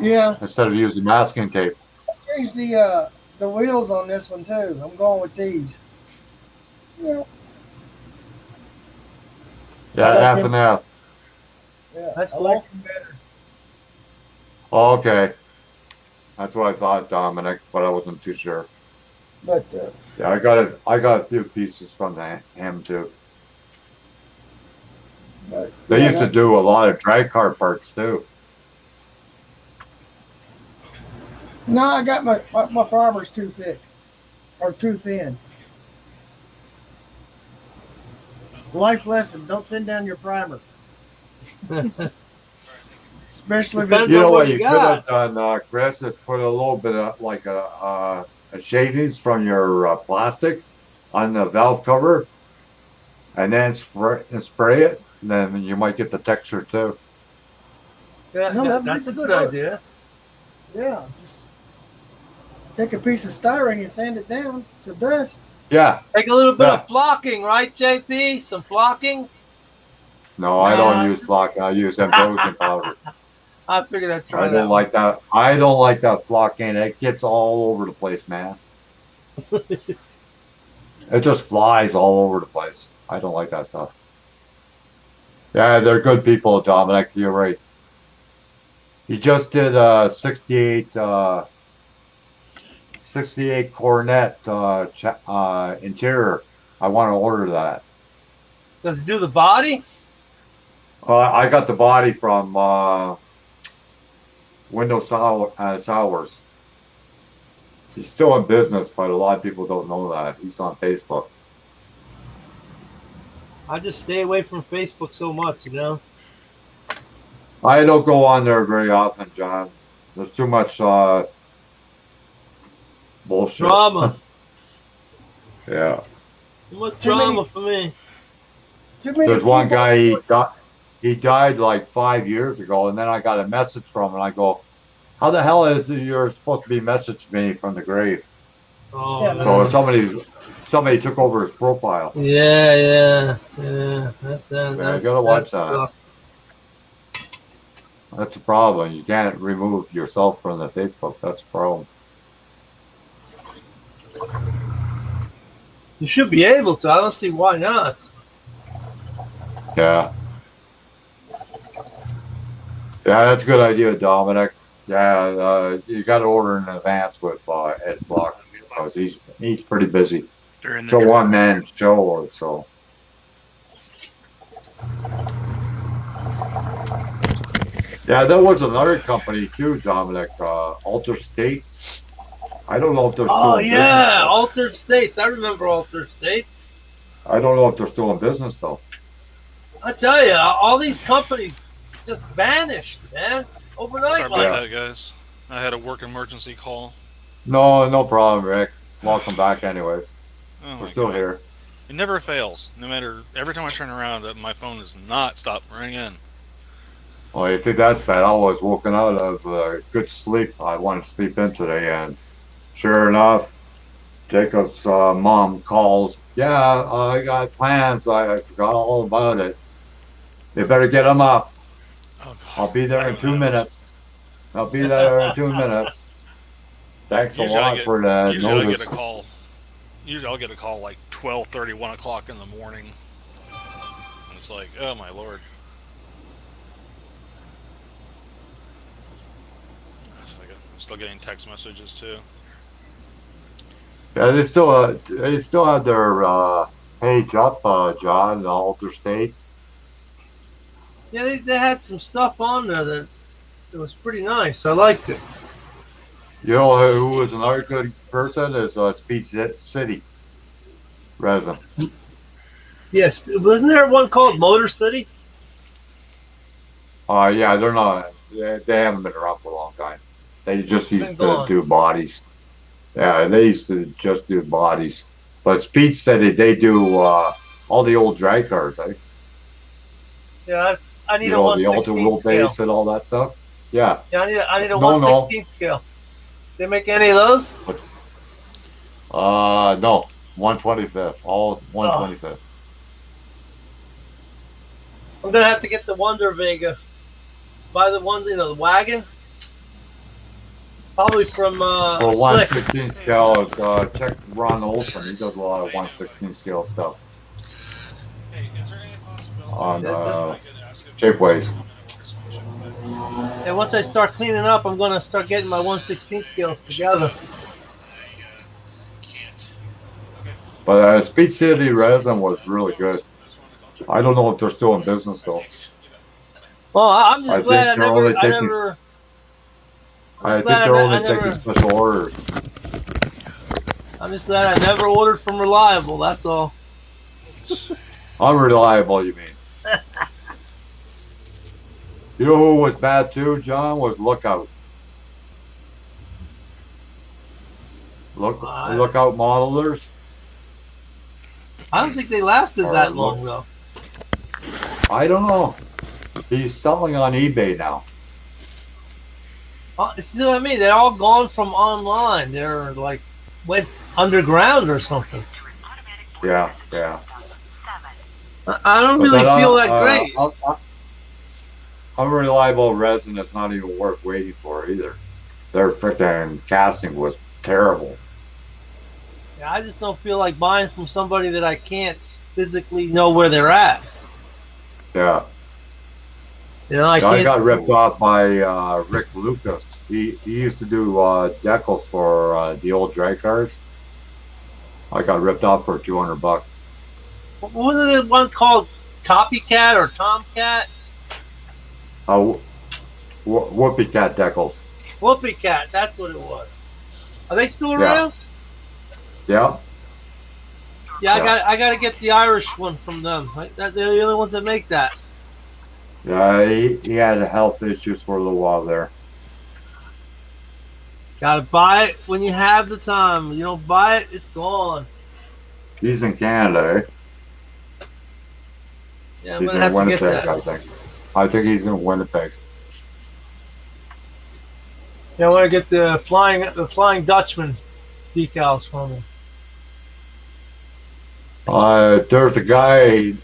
Yeah. Instead of using masking tape. I changed the wheels on this one too. I'm going with these. Yeah. Yeah, like F and F. Yeah, That's I cool. like them better. Oh, okay. That's what I thought, Dominic, but I wasn't too sure. But Yeah, I got a few pieces from him too. but They yeah, used to do a lot of drag car parts too. No, I got my primer's too thick or too thin. Life lesson: don't thin down your primer, especially if it's Depends You on know what what you you could got. have done, Chris, is put a little bit of like a shavings from your plastic on the valve cover, and then spray it. And then you might get the texture too. Yeah, No, that that's a makes good sense. idea. Yeah, just take a piece of styrene and sand it down to dust. Yeah. Take a little bit Yeah. of flocking, right, JP? Some flocking. No, I don't Nah. use flock. I use ambrosia powder. I figured I'd try I that. don't like that. I don't like that flocking. It gets all over the place, man. It just flies all over the place. I don't like that stuff. Yeah, they're good people, Dominic. You're right. He just did 68 Cornet interior. I want to order that. Does it do the body? I got the body from Windows Sowers. He's still in business, but a lot of people don't know that. He's on Facebook. I just stay away from Facebook so much, you know. I don't go on there very often, John. There's too much bullshit. Drama. Yeah. Too much Too drama many- for me. Too many There's one people- guy, he died like 5 years ago, and then I got a message from him, and I go, how the hell is it you're supposed to be messaging me from the grave? Oh, Yeah, man. So somebody took over his profile. Yeah. I gotta watch that. That's the problem. You can't remove yourself from the Facebook. That's the problem. You should be able to. I don't see why not. Yeah. Yeah, that's a good idea, Dominic. Yeah, you got to order in advance with Ed Flock because he's pretty busy. During It's a one-man show or so. Yeah, there was another company too, Dominic, Alter States. I don't know if they're still Oh, in yeah. business. Altered States. I remember Altered States. I don't know if they're still in business though. I tell you, all these companies just vanished, man. Overnight. Sorry about Like, that, guys. I had a work emergency call. No problem, Rick. Welcome back anyways. Oh We're my still God. here. It never fails. No matter, every time I turn around, my phone does not stop ringing. Well, you think that's bad? I was woken out of good sleep. I wanted to sleep in today, and sure enough, Jacob's mom calls. Yeah, I got plans. I forgot all about it. You better get them up. Oh, God. I'll be there in 2 minutes. I'll be there in 2 minutes. Thanks a Usually lot for the Usually I notice. get a call. Usually I'll get a call like 12:30, 1 o'clock in the morning. And it's like, oh my lord. I'm still getting text messages too. Yeah, they still have their page up, John, the Alter State. yeah, they had some stuff on there that it was pretty nice. I liked it. You know who was another good person is Speed City resin. Yes, wasn't there one called Motor City? Yeah, they're not. They haven't been around for a long time. They just used to gone. do bodies. Yeah, they used to just do bodies. But Speed City, they do all the old drag cars, eh? Yeah, I need You a know, the ultra 1/16 scale. wheelbase and all that stuff. Yeah. Yeah, I need a No, no. 1/16 scale. They make any of those? No. 125th. All 125th. I'm gonna have to get the Wonder Vega. Buy the one, the wagon. Probably from For Slick. 116 scale, check Ron Olson. He does a lot of 116 scale stuff Hey, is there any possibility on I could ask if shapeways. And once I start cleaning up, I'm gonna start getting my 1/16 scales together. But Speed City resin was really good. I don't know if they're still in business though. Well, I'm I just think glad I they're only never, I taking- never. I think glad they're I only never- taking special orders. I'm just glad I never ordered from Reliable. That's all. Unreliable, you mean? You know who was bad too, John? Was Lookout. Lookout modelers. I don't think they lasted Or that long though. I don't know. He's selling on eBay now. See what I mean? They're all gone from online. They're like went underground or something. Yeah, yeah. I don't But really that feel that great. unreliable resin is not even worth waiting for either. Their freaking casting was terrible. Yeah, I just don't feel like buying from somebody that I can't physically know where they're at. Yeah. You know, I I can't. got ripped off by Rick Lucas. He used to do decals for the old drag cars. I got ripped off for $200. What was it one called? Copycat or Tomcat? Whoopee Cat decals. Whoopee Cat, that's what it was. Are they still Yeah. around? Yeah. Yeah, Yeah. I got to get the Irish one from them. They're the only ones that make that. Yeah, he had health issues for a little while there. Got to buy it when you have the time. You don't buy it, it's gone. He's in Canada, eh? Yeah, I'm He's gonna have in to get Winnipeg, that. I think. I think he's in Winnipeg. Yeah, I want to get the Flying Dutchman decals from him. There's a guy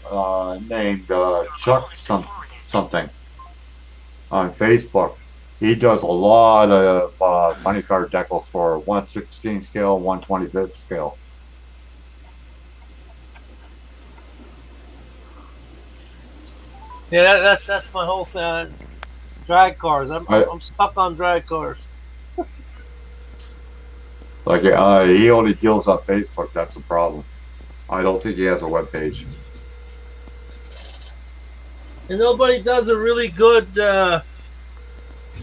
named Chuck something on Facebook. He does a lot of funny card decals for 1/16 scale, 1/25 scale. Yeah, that's my whole thing. Drag cars. I- I'm stuck on drag cars. Like he only deals on Facebook. That's the problem. I don't think he has a web page. And nobody does a really good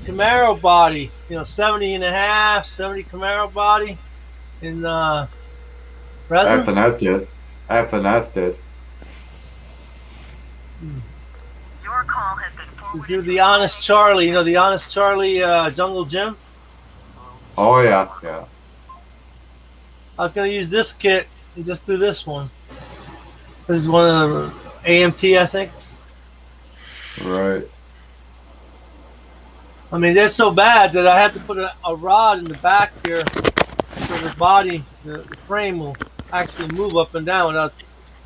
Camaro body. 70 and a half, 70 Camaro body in resin. FNF did. FNF did. Your call has been To forwarded. do the Honest Charlie, the Honest Charlie Jungle Gym. Oh yeah, yeah. I was going to use this kit and just do this one. This is one of the AMT, I think. Right. I mean, they're so bad that I had to put a rod in the back here so the body, the frame will actually move up and down without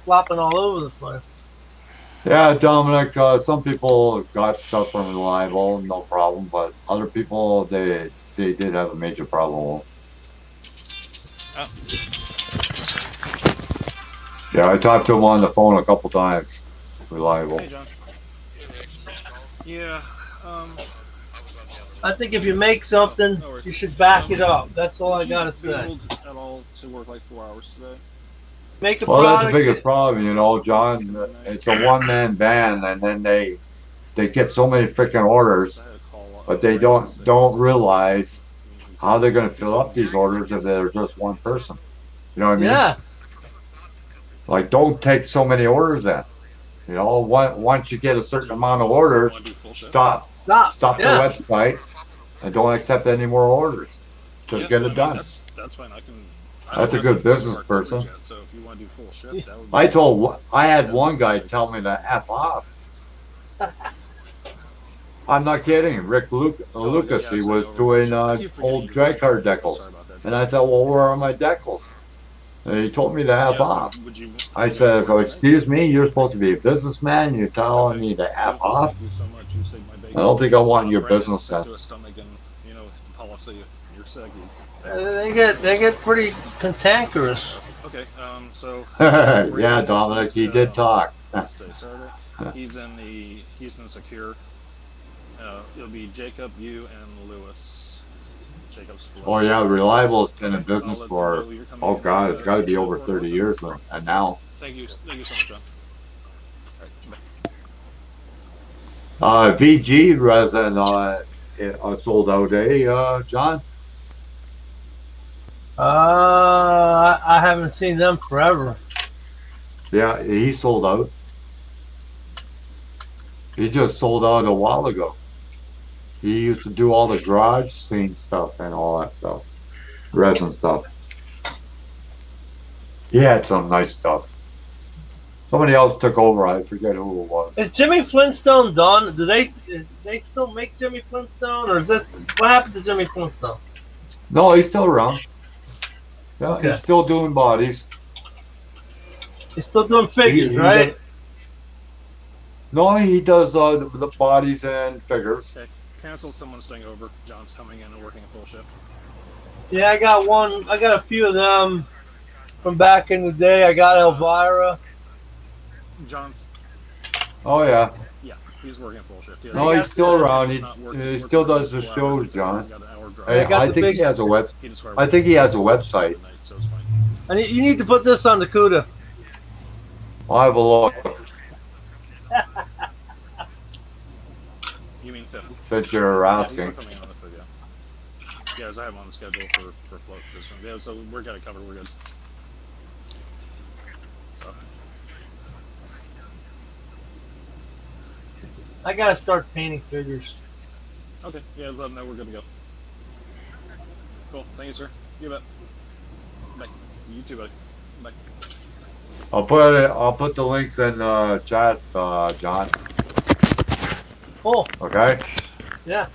flopping all over the place. Yeah, Dominic. Some people got stuff from Reliable, no problem. But other people, they did have a major problem. Oh. Yeah, I talked to him on the phone a couple times. Reliable. Hey, John. Yeah. I think if you make something, you should back it up. That's all I gotta say. At all to work like 4 hours today? Make a Well, that's product. the biggest problem, John. It's a one-man band, and then they get so many freaking orders, but they don't realize how they're going to fill up these orders if they're just one person. You know what I mean? Yeah. Like, don't take so many orders in. Once you get a certain amount of orders, stop Stop. the Yeah. website, and don't accept any more orders. Just get it done. That's fine. That's a good business person. Yet, so if you want to do full shift, that would be I had one guy tell me to F off. I'm not kidding. Rick Lucas, he was doing old drag car decals. And I said, well, where are my decals? And he told me to F off. I said, so excuse me, you're supposed to be a businessman, you're telling me to F off? I don't think I want your business done. They get pretty cantankerous. Okay, so Yeah, Dominic, he did talk. He's in secure. It'll be Jacob, you, and Lewis. Jacob's Oh yeah, Reliable has been in business for, oh god, it's got to be over 30 years now. Thank you so much, John. All right, VG resin sold out, John? I haven't seen them forever. Yeah, he sold out. He just sold out a while ago. He used to do all the garage scene stuff and all that stuff, resin stuff. He had some nice stuff. Somebody else took over. I forget who it was. Is Jimmy Flintstone done? Do they still make Jimmy Flintstone, or is that what happened to Jimmy Flintstone? No, he's still around. Yeah, Okay. he's still doing bodies. He's still doing figures, He right? does- no, he does the bodies and figures. Okay, canceled someone's thing over. John's coming in and working a full shift. Yeah, I got one. I got a few of them from back in the day. I got Elvira. John's, Oh yeah. yeah, he's working a full shift. No, he's still around. He still does the shows, John. I got I the think big- he has a web. I think he has a website. So it's fine. And you need to put this on the CUDA. I'll have a look You mean 5th? since you're Yeah, he's still asking. coming on the 5th, yeah. Yeah, as I have him on the schedule for float. Yeah, so we're got it covered. We're good. So, I gotta start painting figures. okay, yeah, let them know we're good to go. Cool. Thank you, sir. You bet. Bye. You too, buddy. Bye. I'll put the links in chat, John. Oh, Okay. yeah.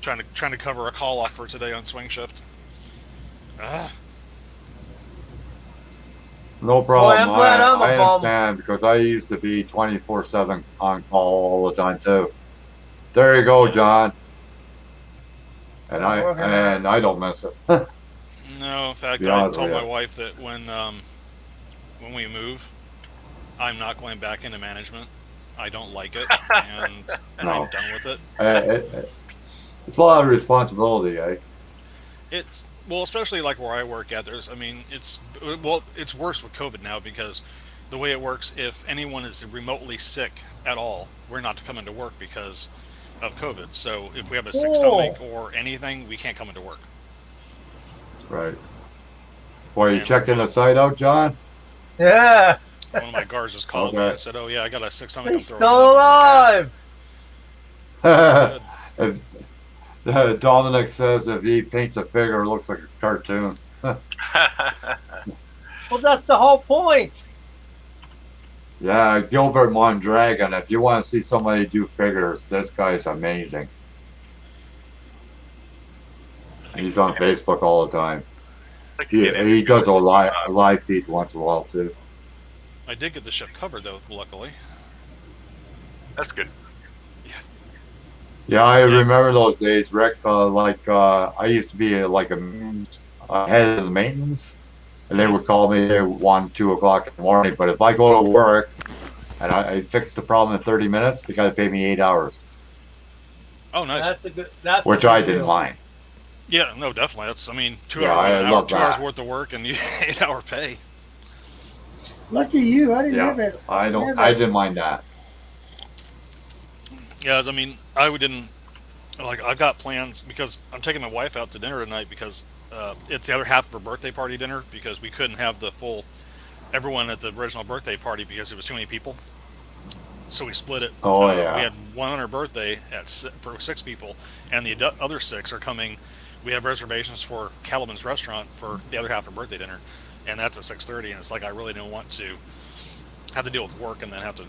Trying to cover a call off for today on swing shift. Ah. No problem. I'm glad I'm a I bum. understand because I used to be 24/7 on call all the time too. There you go, John. And I don't miss it. No, in fact, Be I honest told with my you. wife that when we move, I'm not going back into management. I don't like it, and No. I'm done with it. It's a lot of responsibility, eh? It's well, especially like where I work at. It's worse with COVID now because the way it works, if anyone is remotely sick at all, we're not to come into work because of COVID. So if we have a sick stomach or anything, we can't come into work. Right. Well, you Yeah. checking the site out, John? Yeah. One of my guards just called me Okay. and said, "Oh yeah, I got a sick stomach. He's I'm still throwing up." alive. Good. Dominic says if he paints a figure, it looks like a cartoon. Well, that's the whole point. Yeah, Gilbert Mondragon. If you want to see somebody do figures, this guy's amazing. He's on Facebook all the time. He does a live feed once in a while too. I did get the ship covered though, luckily. That's good. Yeah, I remember those days, Rick. I used to be like a head of the maintenance, and they would call me at 1, 2 o'clock in the morning. But if I go to work and I fix the problem in 30 minutes, they got to pay me 8 hours, Oh, nice. That's a good. That's which a good I didn't deal. mind. Yeah, no, definitely. That's, 2 Yeah, hours, I an hour, love 2 hours that. worth of work and you 8-hour pay. Lucky you. I didn't have Yeah, it. I didn't mind that. Yeah, I didn't like. I've got plans because I'm taking my wife out to dinner tonight because it's the other half of her birthday party dinner because we couldn't have the full everyone at the original birthday party because there was too many people. So we split it. Oh, yeah. We had one on her birthday for 6 people, and the other 6 are coming. We have reservations for Caliban's restaurant for the other half of her birthday dinner, and that's at 6:30. And it's like I really don't want to have to deal with work and then have to,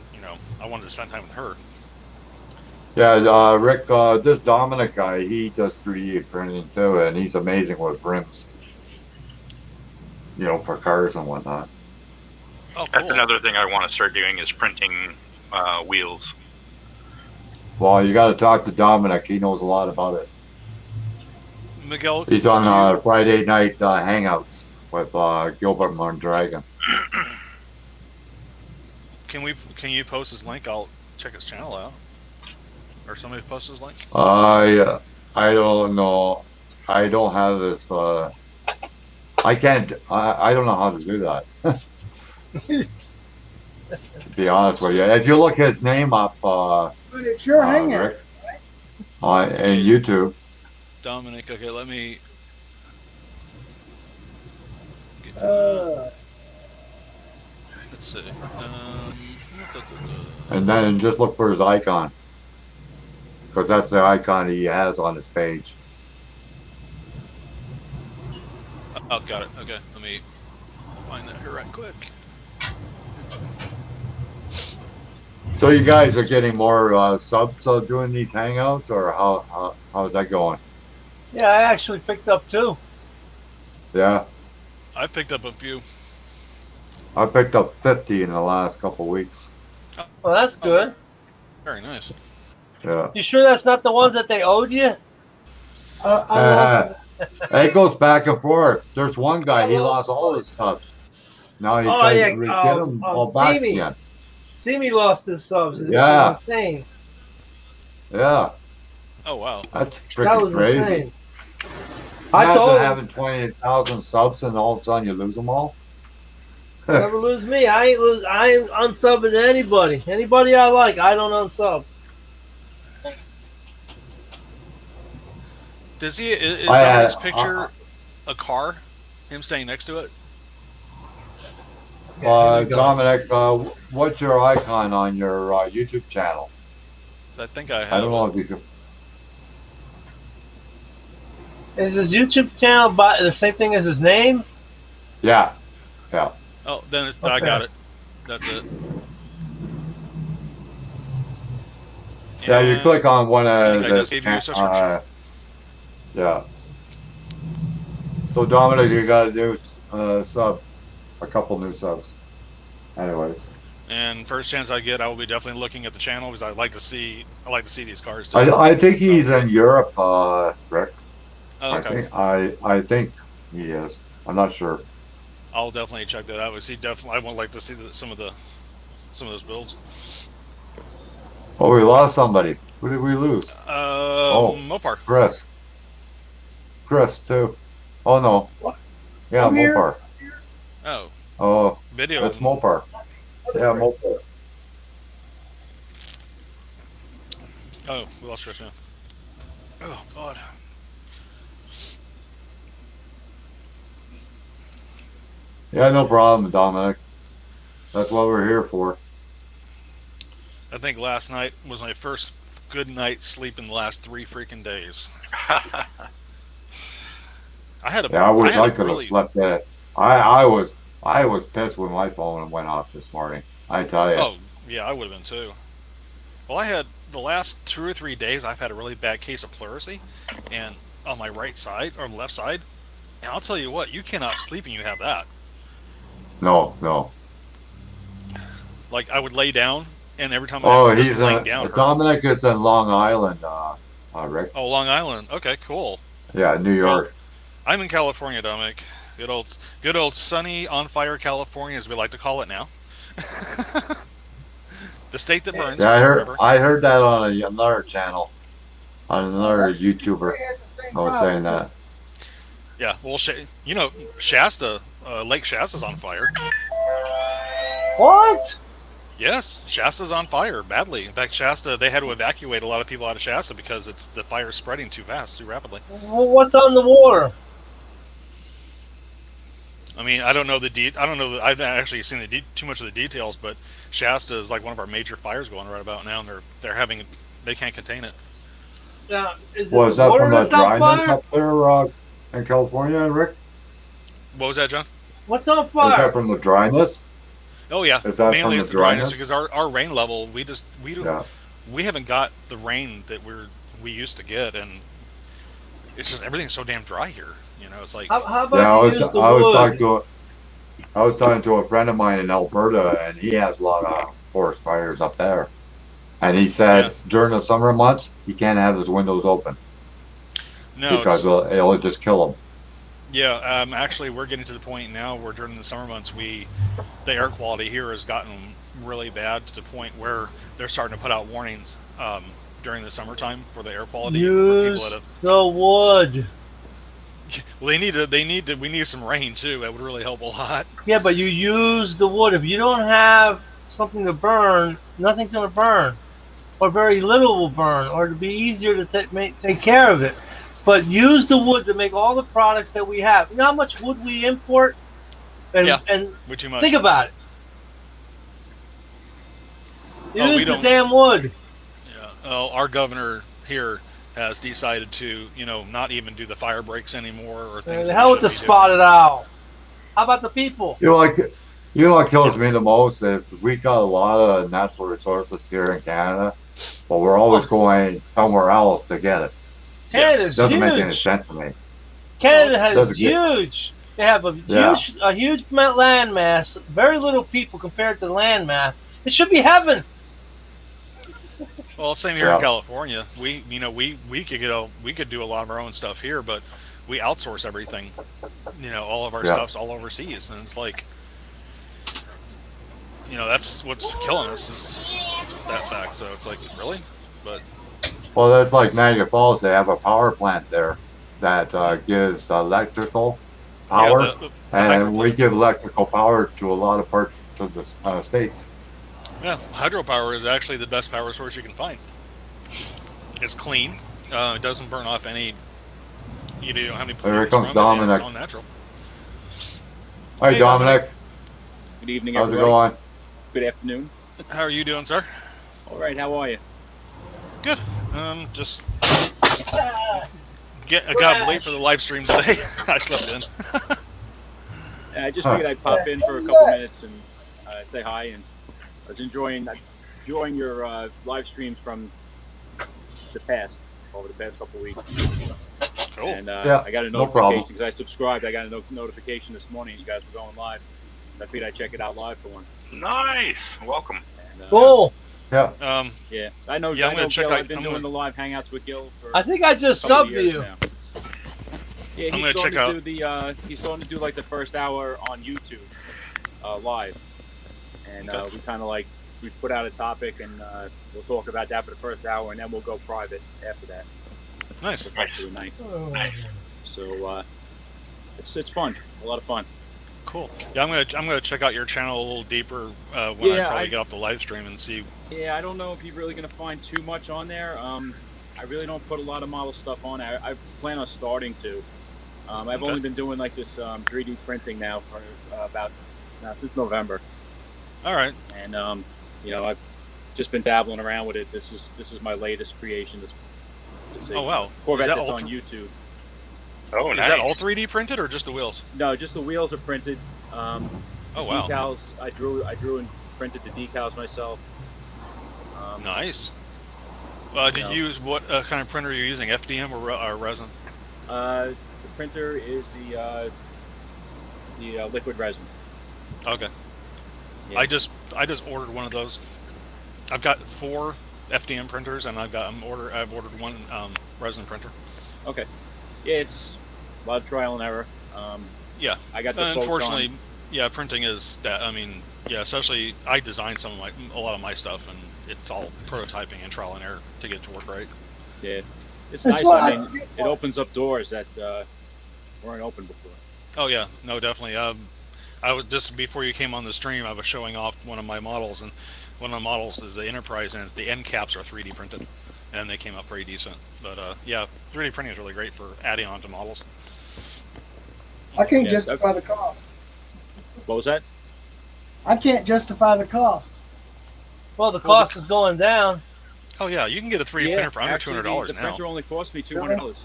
I wanted to spend time with her. Yeah, Rick, this Dominic guy, he does 3D printing too, and he's amazing with rims. For cars and whatnot. Oh, cool. That's another thing I want to start doing is printing wheels. Well, you got to talk to Dominic. He knows a lot about it. Miguel, He's on Friday night hangouts with Gilbert Mondragon. Can you post his link? I'll check his channel out. Or somebody post his link? I don't know. I don't have this. I can't. I don't know how to do that. To be honest with you, if you look his name up, But it's your hangout. Rick, in YouTube. Dominic, okay, let me get let's see. And then just look for his icon, because that's the icon he has on his page. Oh, got it. Okay, let me find that here right quick. So you guys are getting more subs doing these hangouts, or how's that going? Yeah, I actually picked up 2. Yeah, I picked up a few. I picked up 50 in the last couple weeks. Well, that's Oh, good. very nice. Yeah. You sure that's not the ones that they owed you? I lost It goes back and forth. There's one guy, he I lost lost all his subs. Now he's Oh trying yeah, to get them all back Simi. again. Simi lost his subs, which is Yeah, insane. yeah. Oh wow. That's That freaking was crazy. insane. I Imagine told him, having 28,000 subs and all of a sudden you lose them all. never lose me. I ain't unsubbing to anybody. Anybody I like, I don't unsub. Does he? Is I had, Dominic's picture a car? Him standing next to it? Yeah, here we go. Dominic, what's your icon on your YouTube channel? 'Cause I think I have I don't know it. if you can. Is his YouTube channel the same thing as his name? Yeah, yeah. Oh, then I got it. That's it. Yeah, you And click on one I of think I just the gave you a subscription. yeah. So Dominic, you got a new sub, a couple new subs. Anyways, And first chance I get, I will be definitely looking at the channel because I like to see these cars too. I think he's in Europe, Rick. Oh, okay. I think he is. I'm not sure. I'll definitely check that out. I would like to see some of those builds. Oh, we lost somebody. Who did we lose? Mopar. Chris too. Oh no. What? Yeah, I'm here. Mopar. Oh, Oh, video. it's Mopar. Yeah, Mopar. Oh, we lost Chris now. Oh God. Yeah, no problem, Dominic. That's what we're here for. I think last night was my first good night's sleep in the last 3 freaking days. I had a. Yeah, I wish I had a could have really, slept that. I was pissed when my phone went off this morning. I tell you. Oh yeah, I would have been too. Well, I had the last 2 or 3 days. I've had a really bad case of pleurisy, and on my right side or left side. And I'll tell you what, you cannot sleep and you have that. No. Like I would lay down, and every time Oh, I he's just laying down. hurt. Dominic is in Long Island, Rick. Oh, Long Island. Okay, cool. Yeah, New York. I'm in California, Dominic. Good old sunny, on fire California, as we like to call it now. The state that burns. Yeah, Forever. I heard that on another channel, on another YouTuber. I was saying that. Yeah, well, Shasta, Lake Shasta's on fire. What? Yes, Shasta's on fire badly. In fact, Shasta, they had to evacuate a lot of people out of Shasta because the fire's spreading too fast, too rapidly. Well, what's on the water? I mean, I don't know I don't know. I haven't actually seen too much of the details, but Shasta is like one of our major fires going right about now, and they can't contain it. Now, is it Was the that water from the that's on dryness fire? up there in California, Rick? What was that, John? What's on Is fire? that from the dryness? Oh yeah, Is that mainly from it's the the dryness dryness? because our rain level Yeah. we haven't got the rain that we used to get, and it's just everything's so damn dry here. You know, it's like How about Yeah, you use the wood? I was talking to a friend of mine in Alberta, and he has a lot of forest fires up there. And he said Yeah. during the summer months he can't have his windows open no, because it's, it'll just kill him. yeah. Actually, we're getting to the point now where during the summer months the air quality here has gotten really bad to the point where they're starting to put out warnings during the summertime for the air quality for Use people that the wood. well, we need some rain too. That would really help a lot. Yeah, but you use the wood. If you don't have something to burn, nothing's going to burn. Or very little will burn. Or it'll be easier to take care of it. But use the wood to make all the products that we have. You know how much wood we import? And, Yeah, and way too much. think about it. Oh, we Use the don't- damn wood. Yeah. Our governor here has decided to, not even do the fire breaks anymore or things. The that hell we with the should be doing. spotted owl. How about the people? You know what kills me the most is we got a lot of natural resources here in Canada, but we're always Oh, going somewhere else to get it. Yeah. Canada's Doesn't make any huge. sense to me. Canada Well, has Doesn't get. huge. They have Yeah. a huge land mass. Very little people compared to the land mass. It should be heaven. Well, same here in Yeah. California. We could do a lot of our own stuff here, but we outsource everything. All of our Yeah. stuff's all overseas, and it's like, that's what's killing us is that fact. So it's like, really, but Well, that's like it's, Niagara Falls. They have a power plant there that gives electrical yeah, power, the hydro and we plant. give electrical power to a lot of parts of the states. Yeah, hydropower is actually the best power source you can find. It's clean. It doesn't burn off any. You don't have any Here pollutants comes from it, and it's Dominic. all natural. Hi, Hey, Dominic. Good evening, How's it everybody. going? Good afternoon. How are you doing, sir? All right, how are you? Good. Just I got up late for the live stream today. I slept in. I just figured I'd pop in for a couple minutes and say hi. And I was enjoying your live streams from the past, over the past couple weeks. Cool. And Yeah, I got a no problem. notification because I subscribed. I got a notification this morning. You guys were going live. I figured I'd check it out live for one. Nice. Welcome. And, Cool. Yeah. Yeah, I know. Yeah, I'm I gonna know check Gil. out- I've been I'm doing gonna- the live hangouts with Gil for I think I just a couple subbed of to years you. now. Yeah, I'm he's gonna check starting out- to do he's starting to do like the first hour on YouTube live, and we kind of like we put out a topic and we'll talk about that for the first hour, and then we'll go private after that. Nice. For the rest of the night. Nice. So it's fun, a lot of fun. Cool. Yeah, I'm gonna check out your channel a little deeper when I Yeah, probably get off the live stream and see. Yeah, I don't know if you're really gonna find too much on there. I really don't put a lot of model stuff on. I plan on starting to. I've Okay. only been doing like this 3D printing now for since November, All right. and I've just been dabbling around with it. This is my latest creation. It's a Oh wow. Corvette Is that that's all on YouTube. Oh, Is nice. that all 3D printed or just the wheels? No, just the wheels are printed. Oh wow. Decals, I drew and printed the decals myself. Nice. Did know. you use what kind of printer are you using? FDM or resin? The printer is the liquid resin. Okay. Yeah. I just ordered one of those. I've got 4 FDM printers and I've ordered one resin printer. Okay. Yeah, it's a lot of trial and error. Yeah. I got the Unfortunately, yeah, printing is that. I mean, yeah, especially I designed a lot of my stuff, and it's all prototyping and trial and error to get it to work right. Yeah, it's That's nice. what I I- mean, it opens up doors that weren't open before. Oh yeah, no, definitely. I was just before you came on the stream, I was showing off one of my models, and one of the models is the Enterprise, and the end caps are 3D printed, and they came up pretty decent. But yeah, 3D printing is really great for adding on to models. I can't Yeah, justify the cost. What was that? I can't justify the cost. Well, the cost is going down. Oh yeah, you can get a 3D printer for under actually, $200 the now. printer only cost me $200.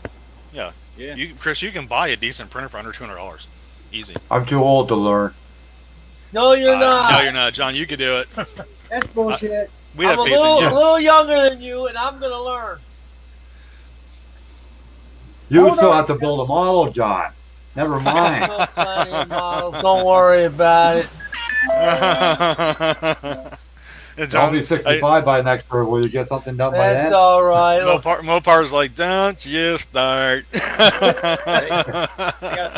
Yeah, Yeah. Chris, you can buy a decent printer for under $200, easy. I'm too old to learn. No, you're not. No, you're not, John. You could do it. That's bullshit. We I'm have a faith in little, you. little younger than you, and I'm gonna learn. You Hold still on. have to build a model, John. Never mind. Well, plenty of models. Don't worry about it. And I'll be 65 by next year. Will you get something done by That's then? all right. Mopar's like, don't you start. I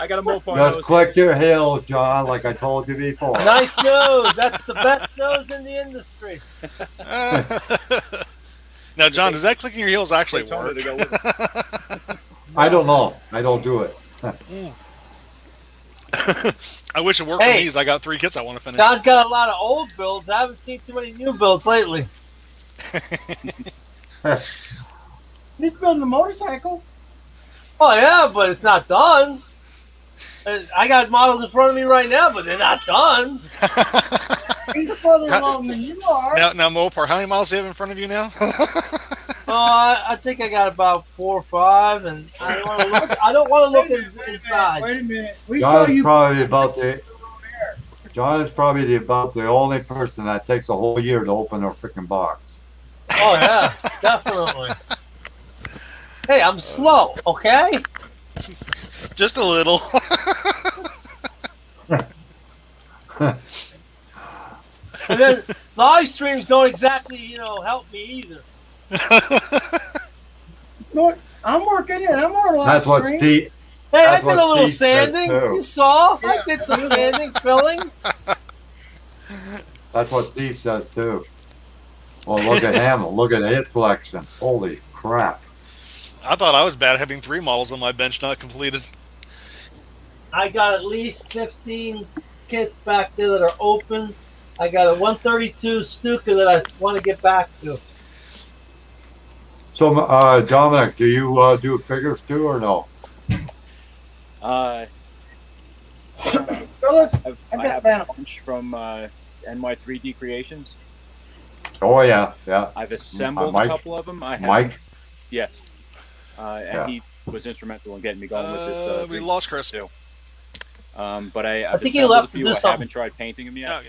got a Mopar Just nose. click your heels, John, like I told you before. Nice nose. That's the best nose in the industry. Now, John, does that clicking your heels actually Daytona work? to go with it. I don't know. I don't do it. I wish it worked Hey. for me, as I got 3 kits I want to finish. John's got a lot of old builds. I haven't seen too many new builds lately. He's building a motorcycle. Oh yeah, but it's not done. I got models in front of me right now, but they're not done. He's further along than you are. Now, Mopar, how many miles do you have in front of you now? I think I got about 4 or 5, and I don't want to look. I don't want to look inside. Wait a minute. We saw John is you. probably about the John is probably about the only person that takes a whole year to open a freaking box. Oh yeah, definitely. Hey, I'm slow, okay? Just a little. And then live streams don't exactly, help me either. No, I'm working it. I'm on a live That's what stream. Steve. Hey, I That's did what a little Steve said, sanding. too. You saw? I Yeah. did some sanding, filling. That's what Steve says too. Well, look at him. Look at his collection. Holy crap! I thought I was bad having 3 models on my bench not completed. I got at least 15 kits back there that are open. I got a 132 Stuka that I want to get back to. So, Dominic, do you do figures too, or no? Fellas, I I got have a bounce. bunch from NY3D Creations. Oh yeah, yeah. I've assembled Mike? a couple of them. I have, Mike. Yes. And Yeah. he was instrumental in getting me going with this. We lost Chris. too. But I've think he assembled left a to few. do I something. haven't tried painting them yet. Okay.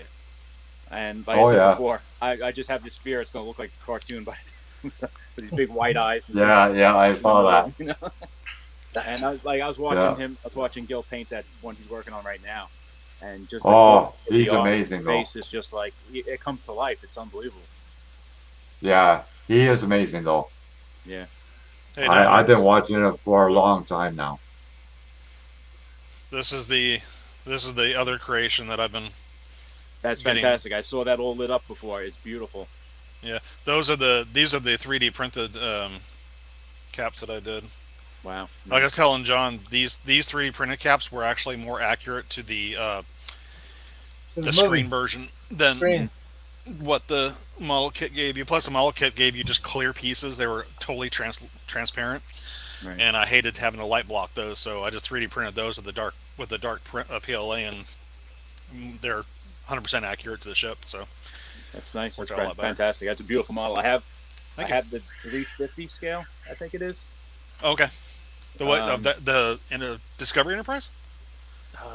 And like Oh, I said yeah. before, I just have this fear it's going to look like a cartoon by with these big white eyes. And Yeah, I saw that. You know? And I was watching Yeah. him. I was watching Gil paint that one he's working on right now, and just Oh, the he's art, amazing, the though. face is just like it comes to life. It's unbelievable. Yeah, he is amazing though. Yeah. Hey, now, I've been watching him for a long time now. this is the other creation that I've been. That's Getting- fantastic. I saw that all lit up before. It's beautiful. Yeah, these are the 3D printed caps that I did. Wow. Like I was telling John, these 3D printed caps were actually more accurate to the There's a screen movie. version than Screen. what the model kit gave you. Plus, the model kit gave you just clear pieces; they were totally transparent, Right. and I hated having to light block those. So I just 3D printed those with the dark print, PLA, and they're 100% accurate to the ship. So That's nice. Worked That's out a lot better. fantastic. That's a beautiful model. I Thank you. have the 350 scale. I think it is. Okay, the what Um, the in a Discovery Enterprise?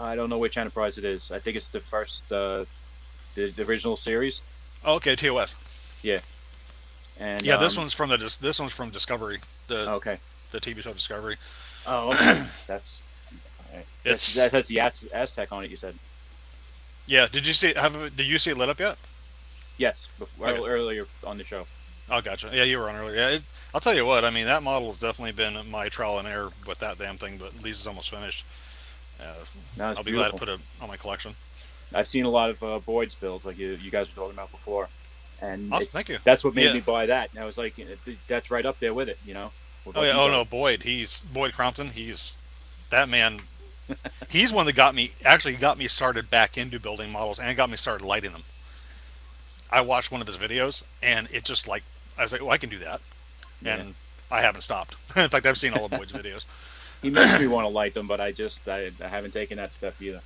I don't know which Enterprise it is. I think it's the first, the original series. Oh, okay, TOS. And Yeah, this one's from this one's from Discovery, Okay. the TV show Discovery. Oh, okay. That's. Alright. It's That has the Aztec on it. You said. yeah. Did you see it lit up yet? Yes, before, Okay. earlier on the show. Oh, gotcha. Yeah, you were on earlier. Yeah, I'll tell you what. I mean, that model has definitely been my trial and error with that damn thing, but at least it's almost finished. No, it's I'll be glad to beautiful. put it on my collection. I've seen a lot of Boyd's builds, like you guys were talking about before, and Awesome, thank you. that's what made Yeah. me buy that. And I was like, that's right up there with it, with Oh what yeah. he Oh does. no, Boyd Crompton. He's that man. He's one that got me started back into building models and got me started lighting them. I watched one of his videos and it just like I was like, oh, I can do that, and I haven't stopped. In fact, I've seen all of Boyd's videos. He makes me want to light them, but I haven't taken that step either.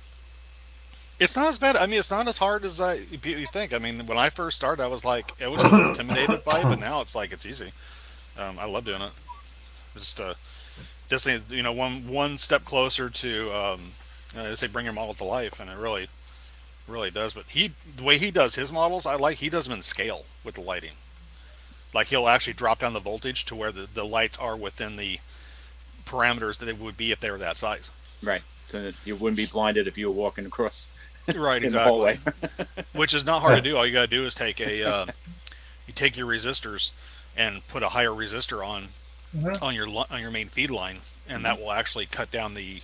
It's not as bad. I mean, it's not as hard as you think. I mean, when I first started, I was like, I was a little intimidated by it, but now it's like it's easy. I love doing it. Just one step closer to they say bring your model to life, and it really does. But the way he does his models, he does them in scale with the lighting. Like he'll actually drop down the voltage to where the lights are within the parameters that it would be if they were that size. Right. So that you wouldn't be blinded if you were walking across Right, in the hallway. exactly. Which is not hard to do. All you gotta do is take you take your resistors and put a higher resistor on on your main feed line, and that will actually cut down the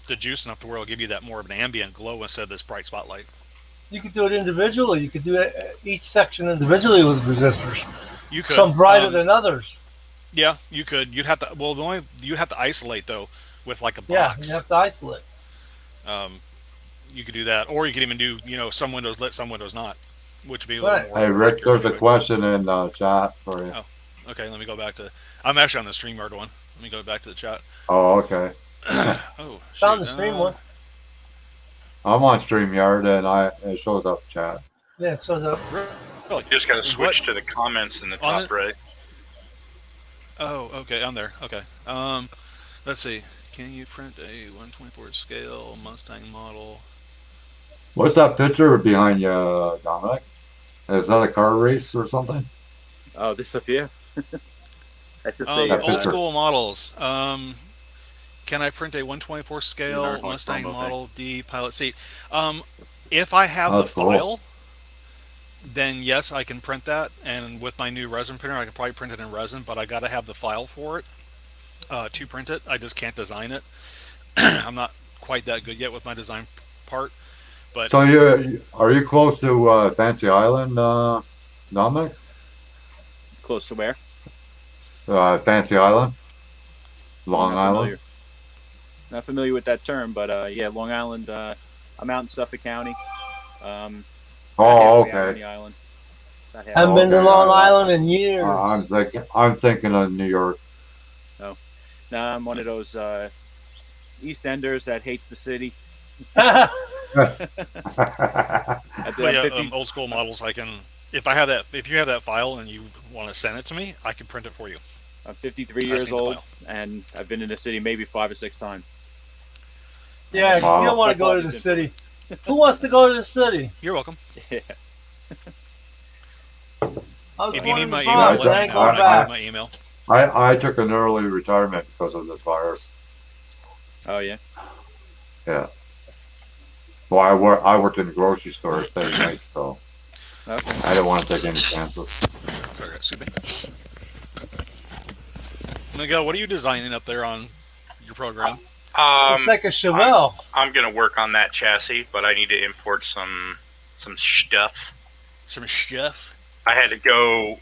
the juice enough to where it'll give you that more of an ambient glow instead of this bright spotlight. You could do it individually. You could do each section individually with resistors. You could Some brighter than others. Yeah, you could. You'd have to. Well, you'd have to isolate though with like a Yeah, box. you have to isolate. You could do that, or you could even do some windows lit, some windows not, which would be a Right. little more. Hey Rick, accurate there's a anyway. question in the chat for you. Oh. Okay, let me go back to. I'm actually on the StreamYard one. Let me go back to the chat. Oh, okay. Oh, shoot. Found the stream one. I'm on StreamYard and it shows up chat. Yeah, it shows up. Really? You just got to switch What? to the comments in the On top it? right. Oh, okay, I'm there. Okay. Let's see. Can you print a 1/24 scale Mustang model? What's that picture behind you, Dominic? Is that a car race or something? Oh, this up here. That's just That Old picture. school models. Can I print a 1/24 Iron scale Horse Mustang combo thing. Model D pilot seat? Um, if I have the That's cool. file, then yes, I can print that. And with my new resin printer, I can probably print it in resin. But I got to have the file for it to print it. I just can't design it. I'm not quite that good yet with my design part. But So are you close to Fancy Island, Dominic? Close to where? Fancy Island, I'm Long not Island. familiar. Not familiar with that term, but yeah, Long Island. I'm out in Suffolk County. About Oh, halfway out on okay. the island. About halfway. Haven't been to Okay. Long Island in years. I'm thinking of New York. Oh, now I'm one of those East Enders that hates the city. Yeah, At but the yeah, 50, old school models. I can. If I have that, if you have that file and you want to send it to me, I can print it for you. I'm 53 I just years need the old, file. and I've been in the city maybe 5 or 6 times. Yeah, you Wow. don't want My to go to father's the city. Who wants to go to the city? You're welcome. Yeah. I was If you born need in the my email, Bronx. let I me ain't know. And going I can give back. my email. I took an early retirement because of this virus. Oh yeah. Yeah. Well, I worked in the grocery store Saturday night, so Okay. I didn't want to take any chances. Sorry, excuse me. Miguel, what are you designing up there on your program? Looks like a Chevelle. I'm gonna work on that chassis, but I need to import some stuff. Some stuff. I had to go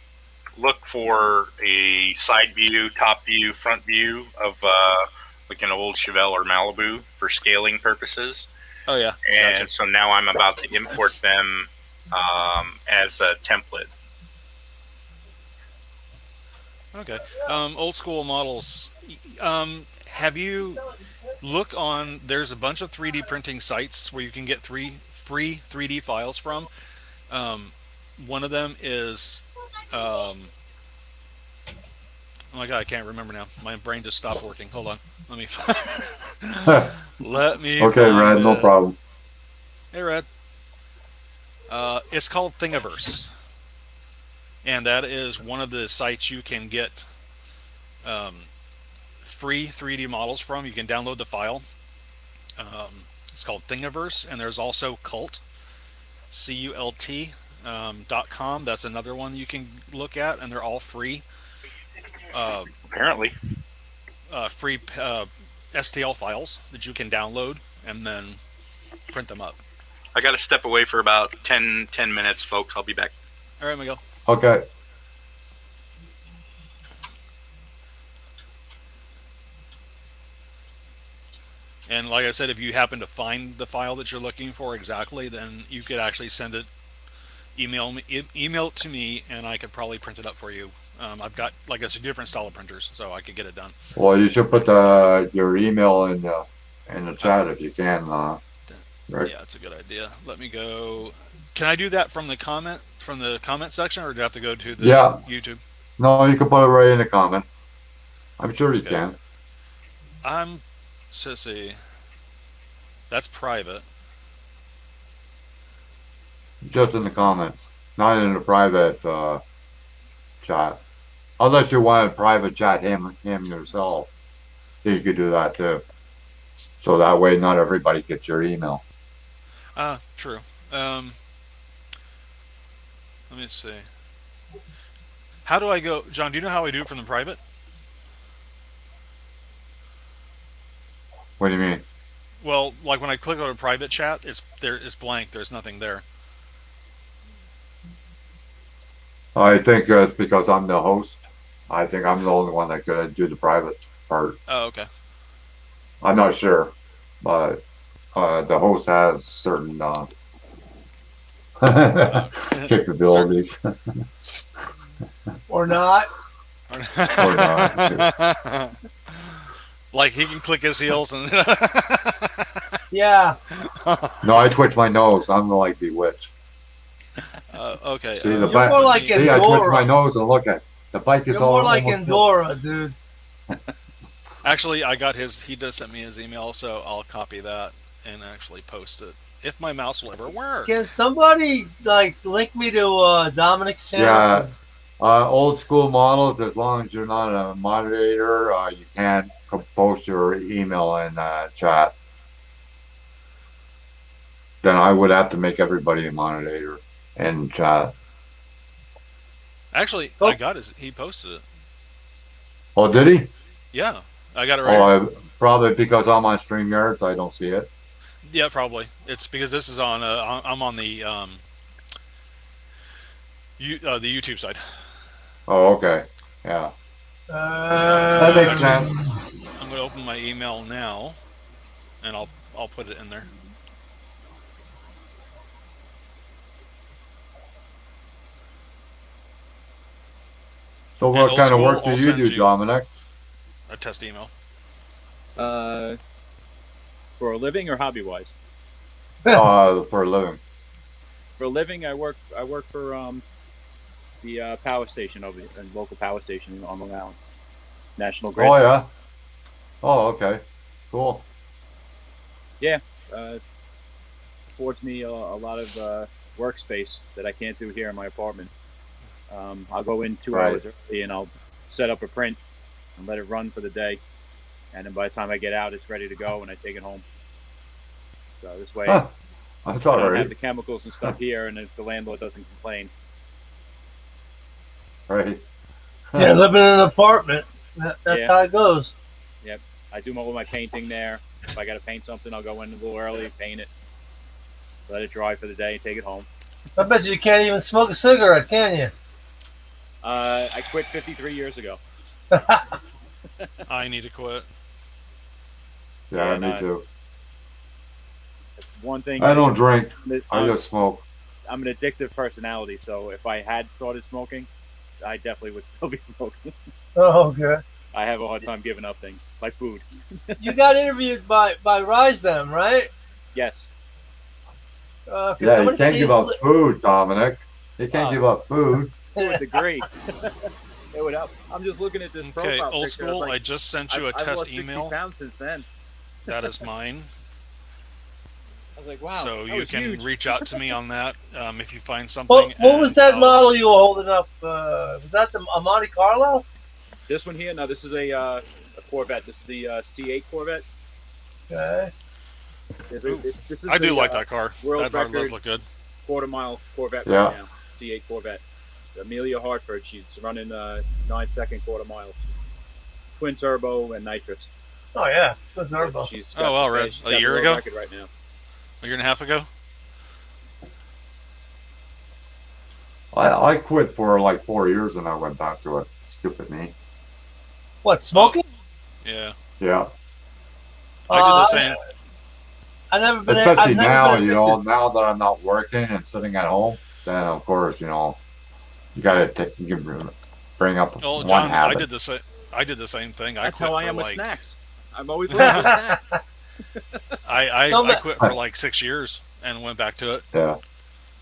look for a side view, top view, front view of like an old Chevelle or Malibu for scaling purposes, Oh yeah. and Gotcha. so now I'm about to import them as a template. Okay. Old school models. Have you look on? There's a bunch of 3D printing sites where you can get free 3D files from. One of them is. Oh my god, I can't remember now. My brain just stopped working. Hold on. Let me. Let me. Okay, find Red, no it. problem. Hey, Red. It's called Thingiverse, and that is one of the sites you can get free 3D models from. You can download the file. It's called Thingiverse, and there's also Cult, CULT .com. That's another one you can look at, and they're all free. Apparently, Free STL files that you can download and then print them up. I got to step away for about 10 minutes, folks. I'll be back. All right, Miguel. Okay. And like I said, if you happen to find the file that you're looking for exactly, then you could actually send it, email it to me, and I could probably print it up for you. I've got, like I said, different style of printers, so I could get it done. Well, you should put your email in the chat if you can. Right. Yeah, that's a good idea. Let me go. Can I do that from the comment section, or do I have to go to the Yeah. YouTube? No, you can put it right in the comment. I'm sure you Okay. can. I'm sissy. That's private. Just in the comments, not in the private chat. Unless you want to private chat him yourself, you could do that too. So that way, not everybody gets your email. True. Let me see. How do I go, John? Do you know how I do it from the private? What do you mean? Well, like when I click on a private chat, it's blank. There's nothing there. I think it's because I'm the host. I think I'm the only one that could do the private part. Oh, okay. I'm not sure, but the host has certain capabilities. Or not. Or not. Like he can click his heels and. Yeah. No, I twitch my nose. I'm like bewitched. Okay. See the You're more like See, I twitch Andorra. my nose and look at. The bike is You're more all like almost Endora, dude. Actually, I got his. He does send me his email, so I'll copy that and actually post it if my mouse will ever work. Can somebody like link me to Dominic's channel? Yeah. 'Cause Old school models, as long as you're not a moderator, you can post your email in chat. Then I would have to make everybody a moderator in chat. Actually, Oh. I got his. He posted it. Oh, did he? Yeah, I got it right. here. Probably because I'm on StreamYard, so I don't see it. Yeah, probably. It's because this is on. I'm on the the YouTube side. Oh, okay. Yeah. that makes sense. I'm gonna open my email now, and I'll put it in there. So And what old kind of school, work do I'll you send do, you- Dominic? A test email. For a living or hobby wise? For a living. For a living, I work for the power station over here, local power station on Long Island, National Grid. Oh yeah. Oh, okay. Cool. Affords me a lot of workspace that I can't do here in my apartment. I'll go in 2 Right. hours early and I'll set up a print and let it run for the day. And then by the time I get out, it's ready to go and I take it home. So this way, Huh. That's I all don't have right. the chemicals and stuff here, and if the landlord doesn't complain. Right. yeah, living in an apartment. That's Yeah. how it goes. I do all my painting there. If I got to paint something, I'll go in a little early, paint it, let it dry for the day, take it home. I bet you can't even smoke a cigarette, can you? I quit 53 years ago. I need to quit. Yeah, Yeah, me no, too. One thing I don't drink. I I'm, just smoke. I'm an addictive personality, so if I had started smoking, I definitely would still be smoking. Oh, okay. I have a hard time giving up things like food. You got interviewed by Rise them, right? Yes. 'Cause Yeah, you somebody can't give up teased- food, Dominic. You can't Oh. give up food. To a degree. It would help. I'm just looking at this Okay, profile old picture. school. Like, I just sent you a I've test lost 60 email. pounds since then. That is mine. I was like, wow. So that you was can huge. reach out to me on that if you find something. What was and that I'll- model you were holding up? Was that a Monte Carlo? This one here, no, this is a Corvette. This is the C8 Corvette. Okay. This is I do the, like that car. world That car does record. look good. quarter-mile Corvette Yeah. right now. C8 Corvette. Amelia Hartford. She's running 9-second quarter mile. Twin turbo and nitrous. Oh yeah, good turbo. She's Oh, wow, Red. she's A got year the world ago? record right now. A year and a half ago. I quit for like 4 years and I went back to it. Stupid me. What, smoking? Yeah, Yeah. I did the same. I never been. Especially I've never now, been you know, addicted. now that I'm not working and sitting at home, then of course, you know, you gotta bring up Oh, one John, habit. I did the same. I did the same thing. That's I quit how I for am with like snacks. I'm always looking for snacks. I quit for like 6 years and went back to it. Yeah.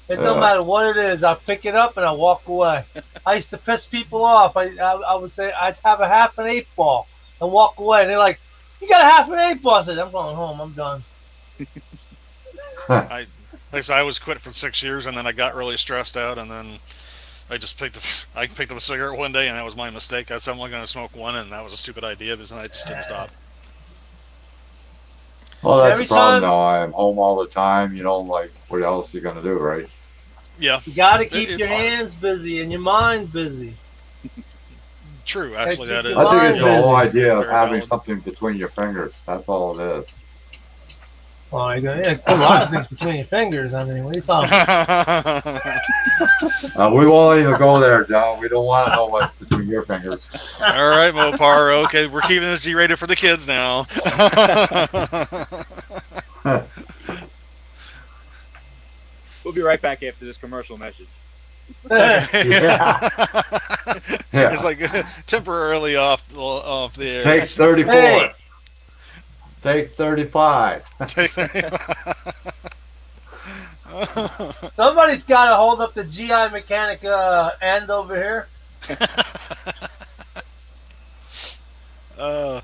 It don't matter what it is. I pick it up and I walk away. I used to piss people off. I would say I'd have a half an 8-ball and walk away. And they're like, "You got a half an 8-ball?" I said, "I'm going home. I'm done." Like I said, I was quit for 6 years, and then I got really stressed out, and then I just picked up a cigarette one day, and that was my mistake. I said I'm only going to smoke one, and that was a stupid idea because I just didn't stop. Well, that's Every the problem time- now. I'm home all the time, you know, like, what else are you gonna do, right? Yeah, You got to keep It's your hard. hands busy and your mind busy. true. Actually, that is. I think it's the Busy. whole idea of Very having valid. something between your fingers. That's all it is. Oh, you got a lot of things between your fingers. I mean, what are you talking about? We won't even go there, John. We don't want to know what's between your fingers. All right, Mopar. Okay, we're keeping this G-rated for the kids now. We'll be right back after this commercial message. Yeah. Yeah. It's like temporarily off the air. Take 34. Hey. Take 35. Somebody's got to hold up the GI mechanic end over here. Uh,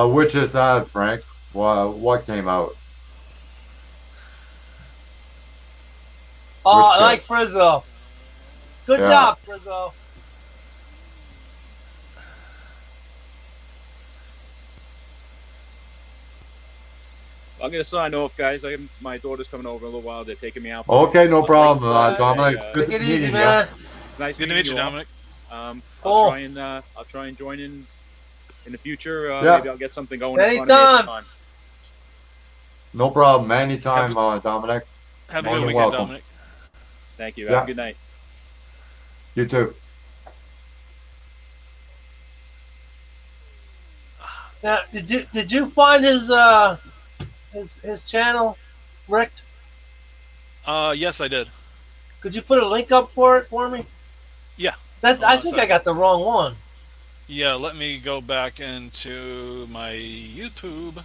Which is that, Frank? What came out? Oh, Which I like kid? Frizzo. Good Yeah. job, Frizzo. I'm gonna sign off, guys. My daughter's coming over in a little while. They're taking me out for Okay, no a late problem, Friday. Dominic. It's good Take it easy, meeting you. man. Nice good to meeting meet you, you all. Dominic. Cool. I'll try and join in the future. Yeah. Maybe I'll get something going in front of me at the Anytime. time. No problem. Anytime, Dominic. Have a More good than weekend, welcome. Dominic. Thank you. Have Yeah. a good night. You too. Now, did you find his channel, Rick? Yes, I did. Could you put a link up for it for me? Yeah. That's. Hold I on a think I sec. got the wrong one. Yeah, let me go back into my YouTube.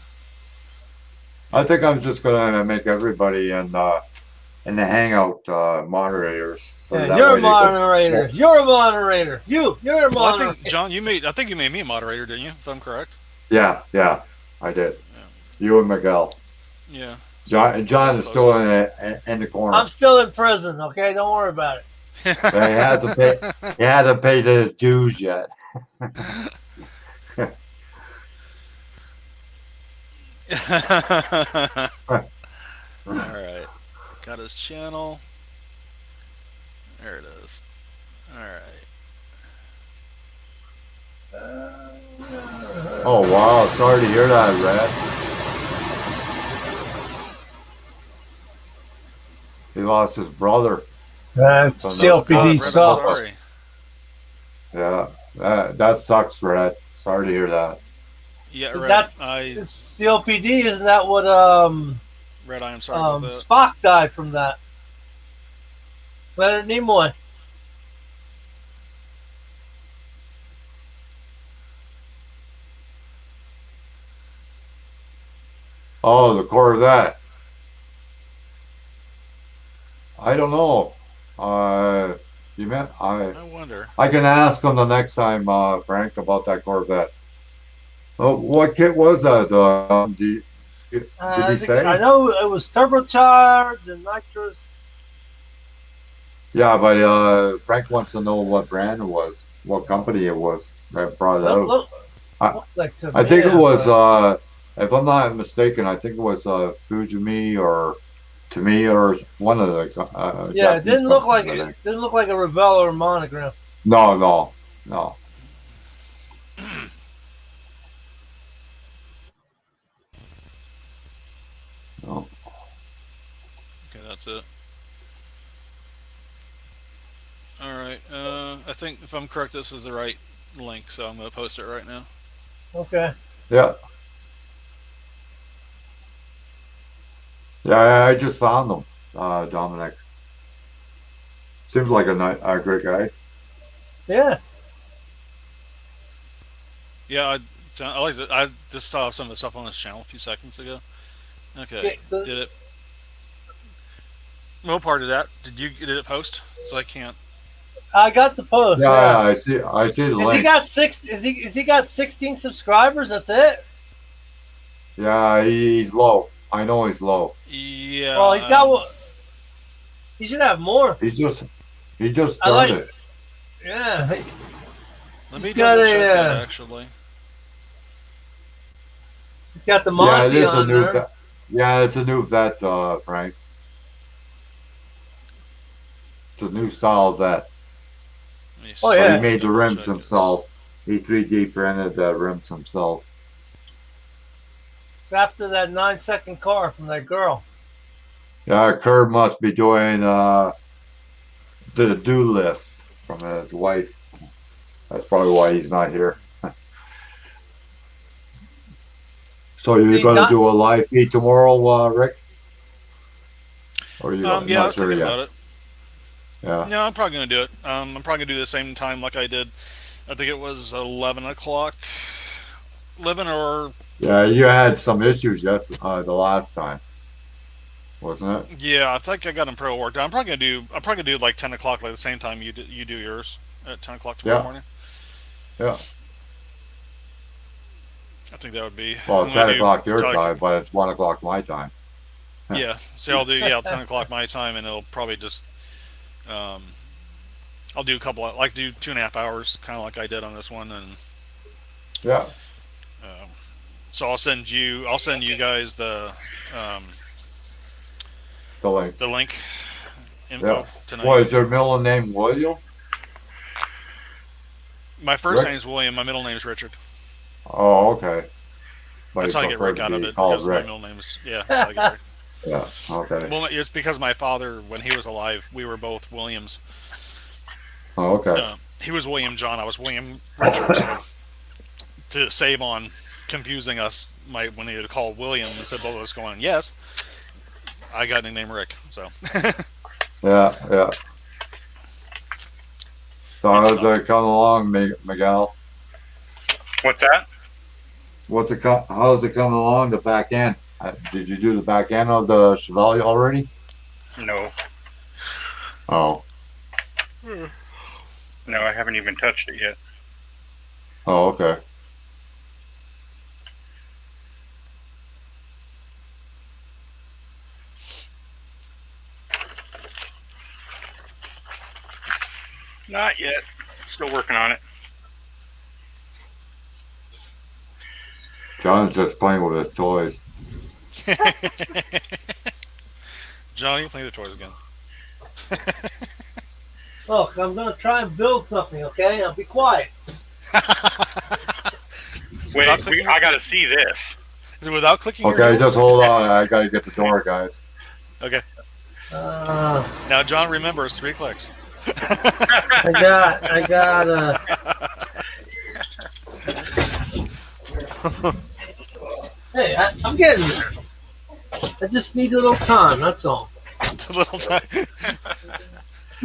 I think I'm just gonna make everybody in the hangout moderators, so Yeah, that you're a way they go. moderator. You're a moderator. You're a Well, I moderator. think John, I think you made me a moderator, didn't you? If I'm correct. Yeah, I did. You and Miguel. Yeah. John is still in the corner. I'm still in prison. Okay, don't worry about it. He hasn't paid. He hasn't paid his dues yet. All right. Got his channel. There it is. All right. Oh wow! Sorry to hear that, Red. He lost his brother. CLPD Red, I'm sucks. sorry. Yeah, that sucks, Red. Sorry to hear that. Yeah, Red. That's I CLPD. Isn't that what Red. I am sorry about that. Spock died from that? Leonard Nimoy. Oh, the Corvette. I don't know. You meant I wonder. I can ask him the next time, Frank, about that Corvette. Oh, what kit was that? Did he say? I know it was turbocharged and nitrous. Yeah, but Frank wants to know what brand it was, what company it was that brought it out. Looks like to I me, think it was, but- if I'm not mistaken, I think it was Fujimi or Tamiya or one of the. yeah, it Japanese didn't look like companies, I it. think. Didn't look like a Revell or a monogram. No. No. Okay, that's it. All right. I think if I'm correct, this is the right link, so I'm gonna post it right now. Okay. Yeah. Yeah, I just found them, Dominic. Seems like a great guy. Yeah. Yeah, I like it. I just saw some of the stuff on this channel a few seconds ago. Okay, Okay, so- did it? No part of that. Did it post? So I can't. I got the post. Yeah, Yeah. I see the Has link. he got six? Is he got 16 subscribers? That's it. Yeah, he's low. I know he's low. Yeah. Well, he's got what? He should have more. He just I like- started. Yeah. Let me he's got double a, check that actually. He's got the Yeah, it Monty is a on new. there. Yeah, it's a new vet, Frank. It's a new style vet. Let me Oh, see. yeah. He made the Double rims check this. himself. He 3D printed the rims himself. It's after that 9-second car from that girl. Yeah, Kerb must be doing the do list from his wife. That's probably why he's not here. So you're See, going to Don- do a live feed tomorrow, Rick? Or you Yeah, I not was sure thinking yet? about it. Yeah. No, I'm probably gonna do it. I'm probably gonna do the same time like I did. I think it was 11 o'clock. 11 or Yeah, you had some issues the last time, wasn't it? yeah, I think I got in pro worked out. I'm probably gonna do like 10 o'clock, like the same time you do yours at 10 o'clock tomorrow Yeah. morning. Yeah. I think that would be. Well, I'm it's gonna 10 do o'clock your talk- time, but it's 1 o'clock my time. Yeah. So I'll do 10 o'clock my time, and it'll probably just um, I'll do a couple of, like do 2.5 hours, kind of like I did on this one, and Yeah. so I'll send you guys um, The links. the link info Yeah. tonight. What is your middle name, William? My first Rick? name's William. My middle name's Richard. Oh, okay. But That's you how I get prefer Rick to out of be it, called because my Rick. middle name's That's how I get Rick. Yeah. Okay. Well, it's because my father, when he was alive, we were both Williams. Oh, okay. He was William John. I was William Richard. So to save on confusing us, when he would call William instead of both of us going yes, I got nicknamed Rick. So Yeah. Yeah. So It's how's not- it coming along, Miguel? What's that? How's it coming along, the back end? Did you do the back end of the Chevalier already? No, Oh. no, I haven't even touched it yet. Oh, okay. Not yet. Still working on it. John's just playing with his toys. Johnny, play the toys again. Look, I'm gonna try and build something. Okay, I'll be quiet. Wait, Without clicking- I gotta see this. Is it without clicking? your Okay, heels? just hold on. I gotta get the door, guys. Okay. Uh, Now, John, remember, it's 3 clicks. I got. Hey, I'm getting there. I just need a little time. That's all. It's a little time. I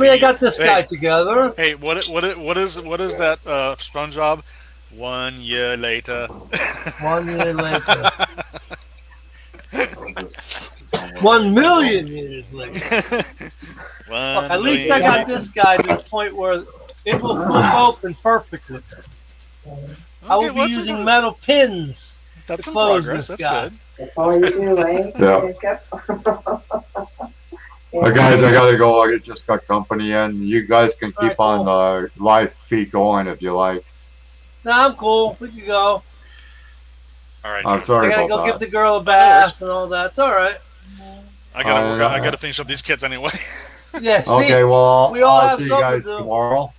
mean, I got this guy together. Hey, what is that SpongeBob? 1 year later. 1 year later. 1 million years later. Look, at least I got this guy to the point where it will flip open perfectly. I will be using metal pins. That's to some close progress. this That's guy. good. That's all you do, eh? Yeah. Guys, I gotta go. I just got company in. You guys can All right, keep on the live feed going if you like. Nah, I'm cool. We can go. All right. I'm John. sorry I gotta about go that. give the girl a bath and all that. It's all right. I gotta work. know. I gotta finish up these kids anyway. Yeah. See, Okay, well, we all I'll have see you something guys to do. tomorrow.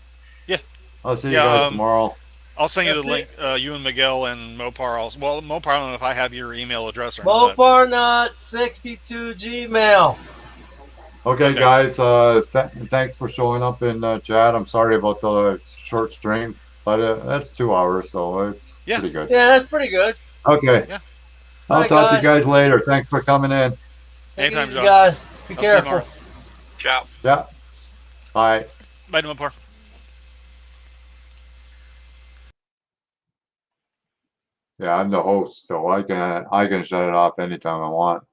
Yeah. I'll see you Yeah, guys tomorrow. I'll send you the That's link. You and Miguel and Mopar. Mopar, I don't know if I have your email address or not. Moparnut62 Gmail. Okay, guys. Thanks for showing up in chat. I'm sorry about the short stream, but that's 2 hours, so it's pretty good. Yeah, that's pretty good. Okay. Yeah. I'll Alright, talk to you guys. guys later. Thanks for coming in. Take it Anytime, easy, John. guys. Be I'll see you careful. tomorrow. Ciao. Yeah. Bye. Bye, Mopar. Yeah, I'm the host, so I can shut it off anytime I want.